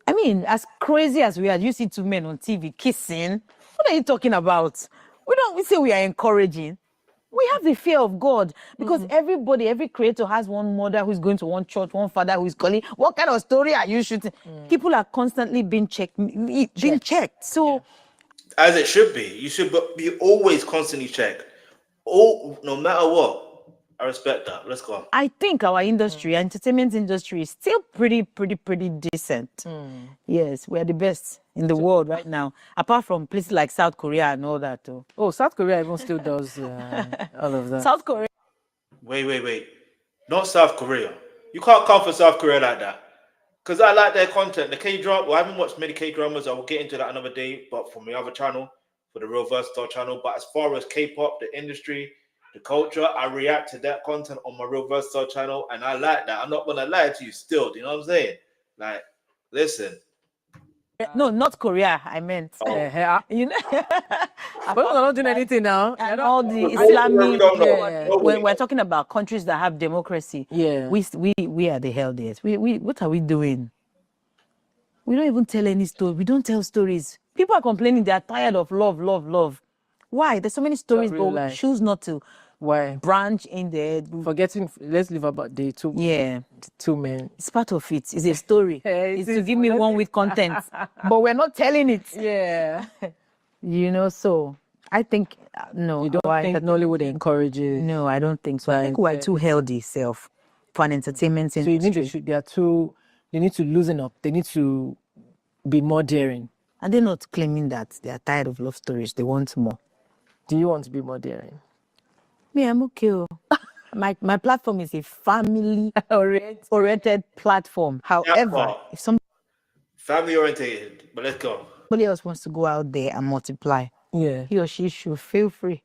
I mean, as crazy as we are, you see two men on TV kissing. What are you talking about? We say we are encouraging. We have the fear of God because everybody, every creator has one mother who's going to one church, one father who is calling. What kind of story are you shooting? People are constantly being checked. So, as it should be, you should be always constantly checked. No matter what. I respect that. Let's go. I think our industry, entertainment industry, is still pretty decent. Yes, we're the best in the world right now, apart from places like South Korea and all that. Too. Oh, South Korea even still does all of that. South Korea. Wait. Not South Korea. You can't come for South Korea like that. Because I like their content. The K-drama, well, I haven't watched many K-dramas. I will get into that another day, but from the other channel, for the Real Versatile channel. But as far as K-pop, the industry, the culture, I react to that content on my Real Versatile channel, and I like that. I'm not gonna lie to you still, you know what I'm saying? Like, listen. No, not Korea, I meant. You know, we're not doing anything now. And all the Islamic, when we're talking about countries that have democracy, we are the healthiest. What are we doing? We don't even tell any story. We don't tell stories. People are complaining they are tired of love. Why? There's so many stories, but we choose not to. Why? Branch in there. Forgetting, let's leave about the two. Yeah. The 2 men. It's part of it. It's a story. It's to give me one with content. But we're not telling it. Yeah. You know, so I think, no. You don't think Nollywood encourages? No, I don't think so. I think we're too healthy self for an entertainment industry. So they need to loosen up. They need to be more daring. And they're not claiming that they are tired of love stories. They want more. Do you want to be more daring? Me, I'm okay. My platform is a family-oriented platform. However, if somebody family-oriented, but let's go. Somebody else wants to go out there and multiply, he or she should feel free.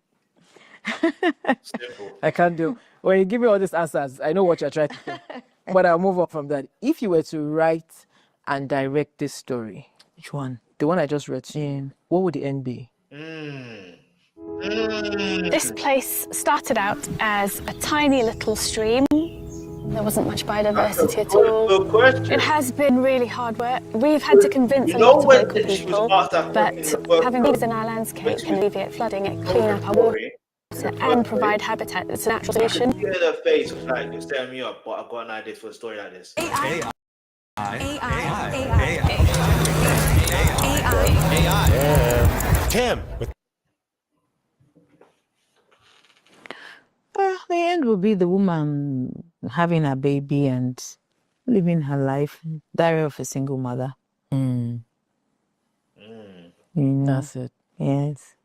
Simple. I can't do. When you give me all these answers, I know what you're trying to say. But I'll move on from that. If you were to write and direct this story, which one? The one I just read. What would the end be? This place started out as a tiny little stream. There wasn't much biodiversity at all. It has been really hard work. We've had to convince a lot of local people that having these in our landscape can alleviate flooding, it clean up our water and provide habitat. It's a natural solution. You hear the face like you're staring me up, but I've got an idea for a story like this. AI. Tim. Well, the end will be the woman having a baby and living her life. Diary of a single mother. You know? That's it. Yes.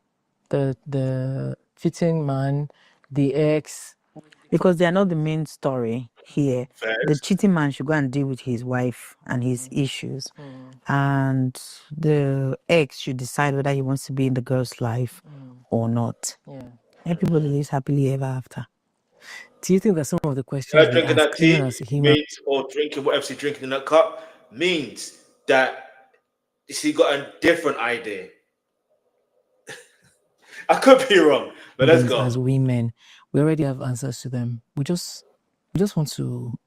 The cheating man, the ex. Because they are not the main story here. The cheating man should go and deal with his wife and his issues. And the ex should decide whether he wants to be in the girl's life or not. Everybody lives happily ever after. Do you think that some of the questions drinking that tea means, or drinking whatever she's drinking in that cup means that she got a different idea? I could be wrong, but let's go. As women, we already have answers to them. We just want to.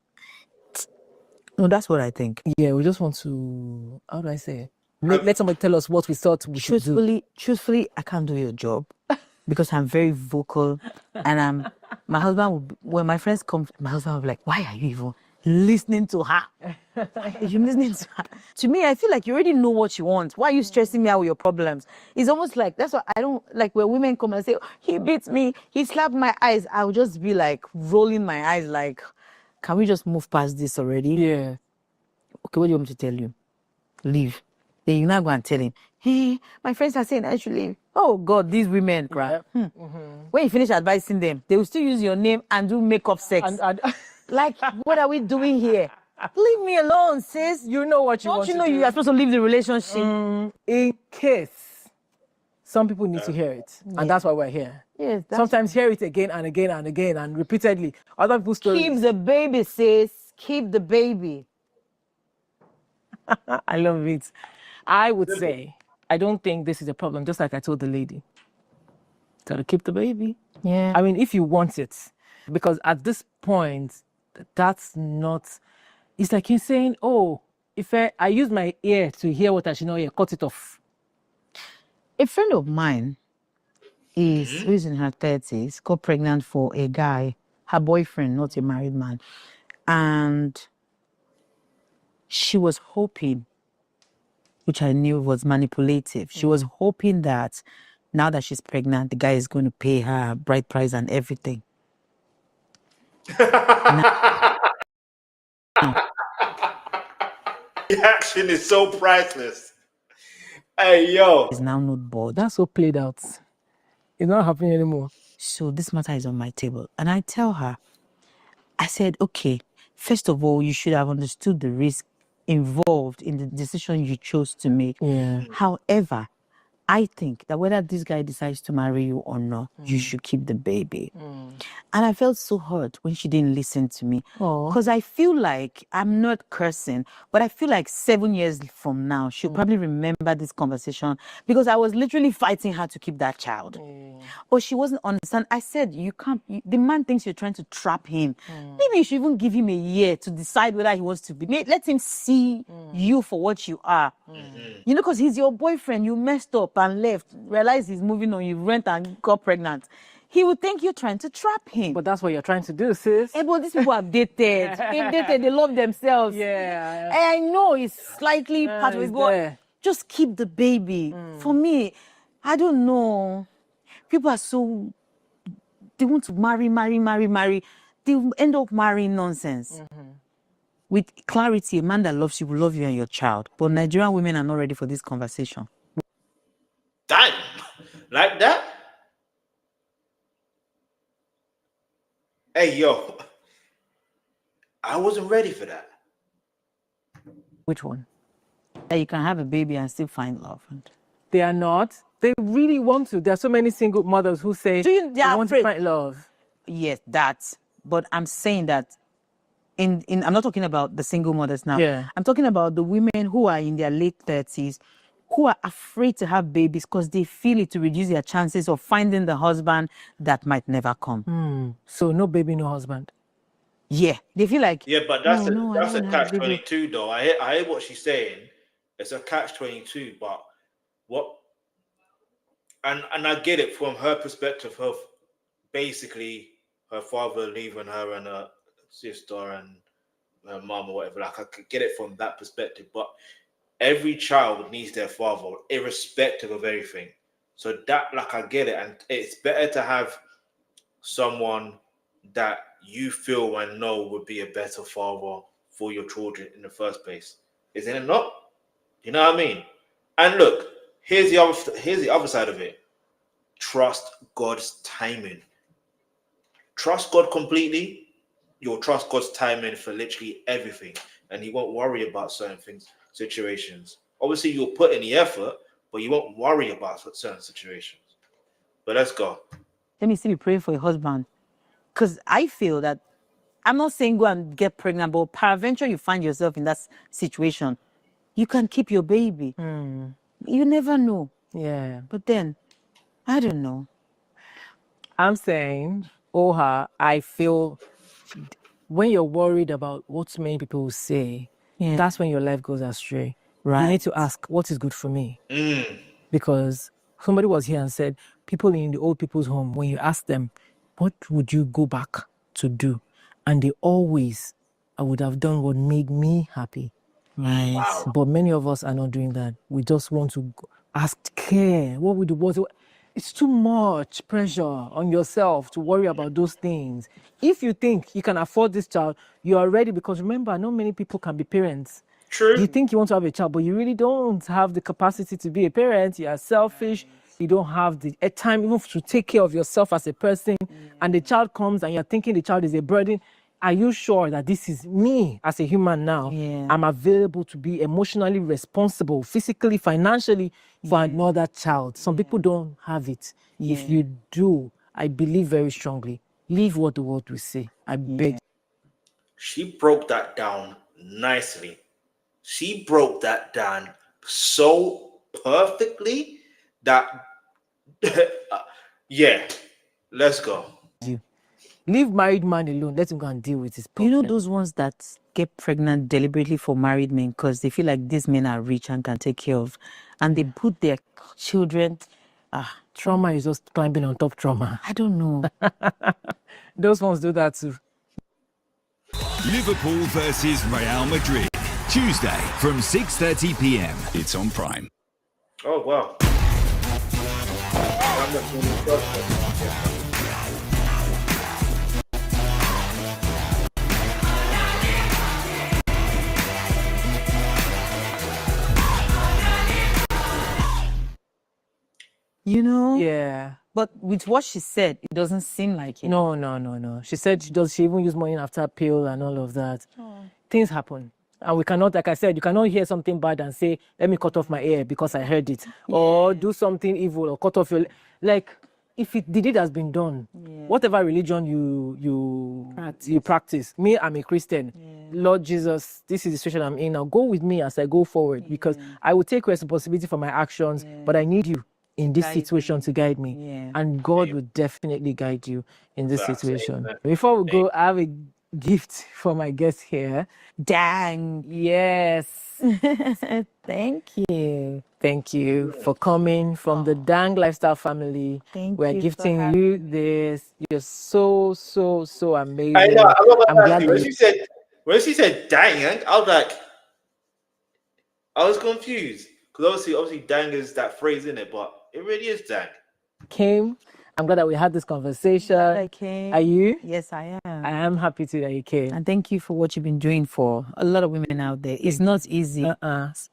No, that's what I think. Yeah, we just want to. How do I say it? Let somebody tell us what we thought we should do. Truthfully, I can't do your job. Because I'm very vocal, and my husband, when my friends come, my husband will be like, why are you even listening to her? You're listening to her. To me, I feel like you already know what you want. Why are you stressing me out with your problems? It's almost like, that's what I don't like when women come and say, oh, he beats me, he slapped my eyes. I'll just be like rolling my eyes like, can we just move past this already? Yeah. Okay, what do you want me to tell you? Leave. Then you're not going to tell him, hey, my friends are saying I should leave. Oh God, these women crap. When you finish advising them, they will still use your name and do makeup sex. Like, what are we doing here? Leave me alone, sis. You know what you want to do. Don't you know you are supposed to leave the relationship? In case some people need to hear it. And that's why we're here. Yes. Sometimes hear it again and again and again and repeatedly. Other people's stories. Keep the baby, sis. Keep the baby. I love it. I would say, I don't think this is a problem, just like I told the lady. Gotta keep the baby. Yeah. I mean, if you want it, because at this point, that's not, it's like you're saying, oh, if I use my ear to hear what I should not hear, cut it off. A friend of mine is, who is in her 30s, got pregnant for a guy, her boyfriend, not a married man. And she was hoping, which I knew was manipulative, she was hoping that now that she's pregnant, the guy is going to pay her bride price and everything. The action is so priceless. Hey, yo. Is now not bored. That's so played out. It's not happening anymore. So this matter is on my table. And I tell her, I said, okay, first of all, you should have understood the risk involved in the decision you chose to make. Yeah. However, I think that whether this guy decides to marry you or not, you should keep the baby. And I felt so hurt when she didn't listen to me. Because I feel like, I'm not cursing, but I feel like 7 years from now, she'll probably remember this conversation because I was literally fighting her to keep that child. But she wasn't understand. I said, you can't, the man thinks you're trying to trap him. Maybe you should even give him a year to decide whether he wants to be. Let him see you for what you are. You know, because he's your boyfriend, you messed up and left, realize he's moving on, you went and got pregnant. He would think you're trying to trap him. But that's what you're trying to do, sis. Hey, but these people have dated. They've dated, they love themselves. Yeah. And I know it's slightly part of it, but just keep the baby. For me, I don't know. People are so, they want to marry. They end up marrying nonsense. With clarity, a man that loves you will love you and your child. But Nigerian women are not ready for this conversation. Damn. Like that? Hey, yo. I wasn't ready for that. Which one? That you can have a baby and still find love. They are not. They really want to. There are so many single mothers who say they want to find love. Yes, that. But I'm saying that I'm not talking about the single mothers now. Yeah. I'm talking about the women who are in their late 30s who are afraid to have babies because they feel it to reduce their chances of finding the husband that might never come. So no baby, no husband. Yeah, they feel like but that's a catch-22 though. I hear what she's saying. It's a catch-22, but what? And I get it from her perspective of basically her father leaving her and her sister and her mom or whatever. Like I could get it from that perspective, but every child needs their father, irrespective of everything. So that, like, I get it, and it's better to have someone that you feel and know would be a better father for your children in the first place. Isn't it not? You know what I mean? And look, here's the other side of it. Trust God's timing. Trust God completely. You'll trust God's timing for literally everything, and He won't worry about certain things, situations. Obviously, you'll put in the effort, but you won't worry about certain situations. But let's go. Let me still be praying for your husband, because I feel that I'm not saying go and get pregnant, but peradventure you find yourself in that situation, you can keep your baby. You never know. Yeah. But then, I don't know. I'm saying, I feel when you're worried about what many people will say, that's when your life goes astray. Right. You need to ask, what is good for me? Because somebody was here and said, people in the old people's home, when you ask them, what would you go back to do? And they always, I would have done what made me happy. Right. Wow. But many of us are not doing that. We just want to ask care. What would do? It's too much pressure on yourself to worry about those things. If you think you can afford this child, you are ready, because remember, not many people can be parents. True. You think you want to have a child, but you really don't have the capacity to be a parent. You are selfish. You don't have the time even to take care of yourself as a person. And the child comes and you're thinking the child is a burden. Are you sure that this is me as a human now? I'm available to be emotionally responsible, physically, financially for another child. Some people don't have it. If you do, I believe very strongly, leave what the world will say. I beg. She broke that down nicely. She broke that down so perfectly that, yeah, let's go. Leave married man alone. Let him go and deal with his problem. You know those ones that get pregnant deliberately for married men because they feel like these men are rich and can take care of, and they put their children, Trauma is just climbing on top trauma. I don't know. Those ones do that too. Liverpool versus Real Madrid. Tuesday from 6:30 p.m. It's on Prime. Oh, wow. You know? Yeah. But with what she said, it doesn't seem like it. No. She said she even used morning after pill and all of that. Things happen. And we cannot, like I said, you cannot hear something bad and say, let me cut off my ear because I heard it. Or do something evil or cut off your... Like, if the deed has been done, whatever religion you practice. Me, I'm a Christian. Lord Jesus, this is the situation I'm in now. Go with me as I go forward because I will take responsibility for my actions, but I need you in this situation to guide me. And God will definitely guide you in this situation. Before we go, I have a gift for my guest here. Dang. Yes. Thank you. Thank you for coming from the Dang Lifestyle family. We're gifting you this. You're so amazing. I know. I'm glad when she said dang, I was confused. Because obviously dang is that phrase in it, but it really is dang. Came. I'm glad that we had this conversation. I came. Are you? Yes, I am. I am happy to that you came. And thank you for what you've been doing for a lot of women out there. It's not easy.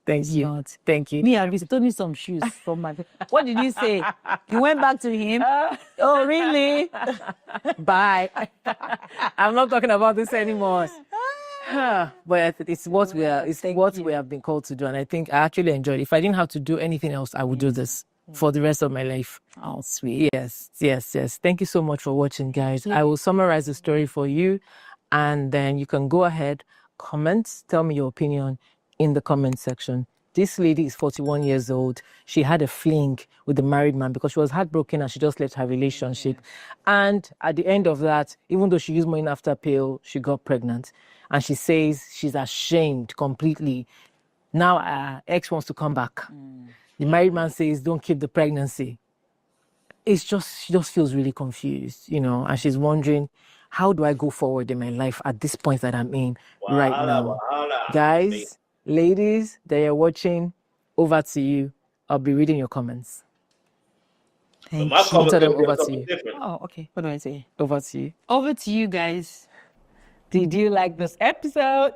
Thank you. Not. Thank you. Me, Aries told me some shoes from my... What did you say? You went back to him? Oh, really? Bye. I'm not talking about this anymore. But it's what we are. It's what we have been called to do, and I think I actually enjoyed it. If I didn't have to do anything else, I would do this for the rest of my life. Oh, sweet. Yes. Thank you so much for watching, guys. I will summarize the story for you, and then you can go ahead, comment, tell me your opinion in the comment section. This lady is 41 years old. She had a fling with the married man because she was heartbroken and she just left her relationship. And at the end of that, even though she used morning after pill, she got pregnant. And she says she's ashamed completely. Now her ex wants to come back. The married man says, don't keep the pregnancy. She just feels really confused, and she's wondering, how do I go forward in my life at this point that I'm in right now? Guys, ladies that you're watching, over to you. I'll be reading your comments. Thank you. Tell them over to you. Oh, okay. What do I say? Over to you. Over to you, guys. Did you like this episode?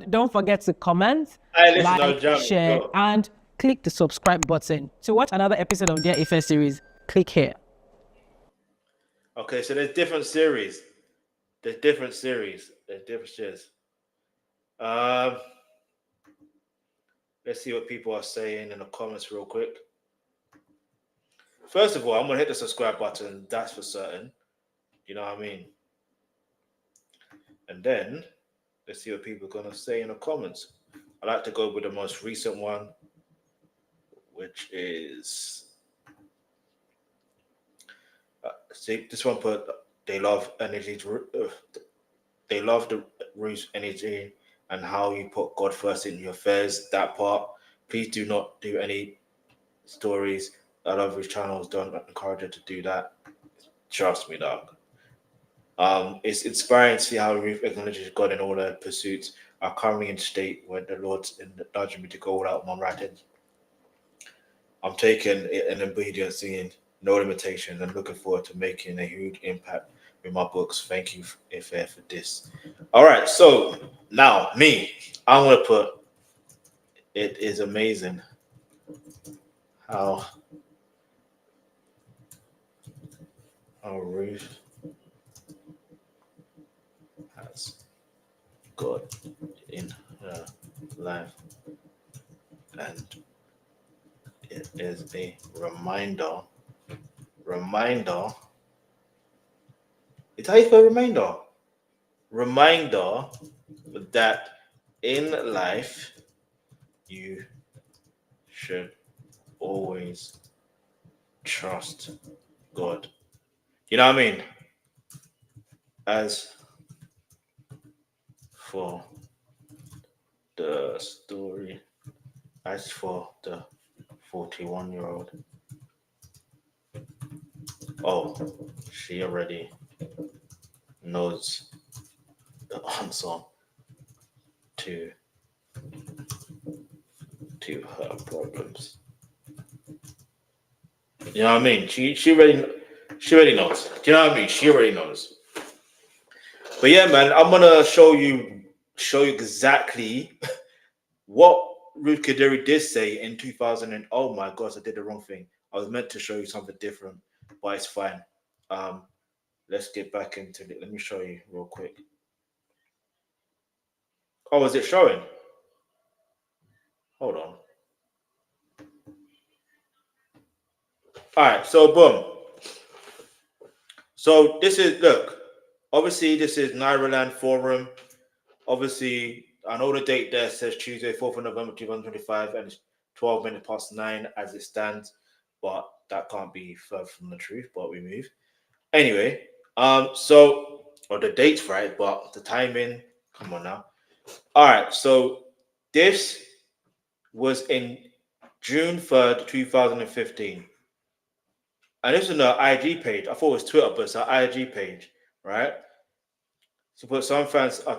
Don't forget to comment, like, share, and click the subscribe button. To watch another episode of Dear Ife series, click here. Okay, so there's different series. There's different shares. Let's see what people are saying in the comments real quick. First of all, I'm going to hit the subscribe button. That's for certain. You know what I mean? And then, let's see what people are going to say in the comments. I like to go with the most recent one, which is... see, this one put, they love energy. They love the Ruth's energy and how you put God first in your affairs. That part. Please do not do any stories. A lot of his channels don't encourage her to do that. Trust me, dog. It's inspiring to see how Ruth acknowledges God in all her pursuits are currently in state where the Lord's nudging me to go all out on writing. I'm taking an obedience in no limitations and looking forward to making a huge impact with my books. Thank you, Ife, for this. All right, so now I'm going to put, it is amazing how Ruth has God in her life, and it is a reminder. It's how you spell reminder. Reminder that in life you should always trust God. You know what I mean? As for the story, as for the 41-year-old Oh, she already knows the answer to her problems. You know what I mean? She already knows. Do you know what I mean? She already knows. But yeah, man, I'm gonna show you exactly what Ruth Kadiri did say in 2000. And oh my gosh, I did the wrong thing. I was meant to show you something different, but it's fine. Let's get back into it. Let me show you real quick. Oh, is it showing? Hold on. All right, so boom. So this is, look, obviously this is Nigerian Forum. Obviously, I know the date there says Tuesday, 4th of November 2025, and it's 12 minutes past 9 as it stands, but that can't be further from the truth, but we move. Anyway, so, or the date's right, but the timing, come on now. All right, so this was in June 3rd, 2015. And this is on her IG page. I thought it was Twitter, but it's her IG page, right? So, but some fans are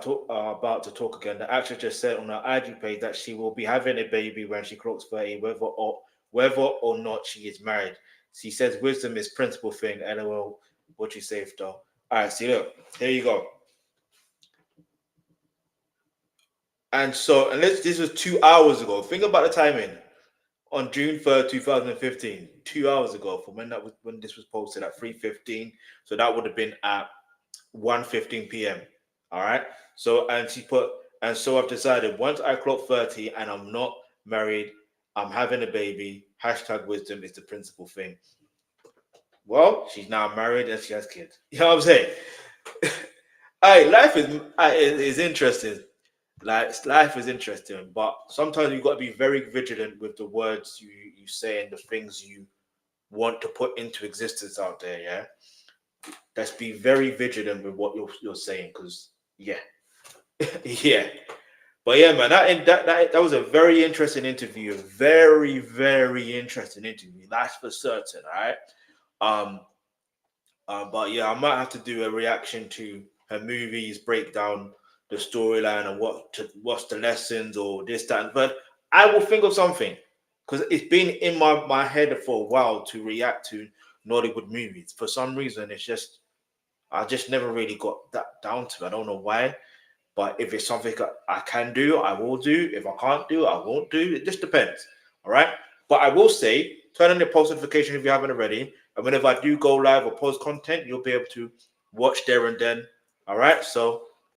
about to talk again. The actress just said on her IG page that she will be having a baby when she clocks 30, whether or not she is married. She says wisdom is principal thing. LOL, what you say, though? All right, see, look, here you go. And so, this was 2 hours ago. Think about the timing. On June 3rd, 2015, 2 hours ago from when this was posted at 3:15. So that would have been at 1:15 p.m. All right. So, and she put, and so I've decided once I clock 30 and I'm not married, I'm having a baby. #wisdom is the principal thing. Well, she's now married and she has kids. You know what I'm saying? Life is interesting. Like, life is interesting, but sometimes you've got to be very vigilant with the words you say and the things you want to put into existence out there. Yeah, let's be very vigilant with what you're saying, because yeah. But yeah, man, that was a very interesting interview, a very, very interesting interview. That's for certain. All right. But yeah, I might have to do a reaction to her movies, breakdown the storyline and what's the lessons or this, that, but I will think of something, because it's been in my head for a while to react to Nollywood movies. For some reason, I just never really got that down to. I don't know why, but if it's something I can do, I will do. If I can't do, I won't do. It just depends. All right. But I will say, turn on your post notification if you haven't already, and whenever I do go live or post content, you'll be able to watch there and then. All right. So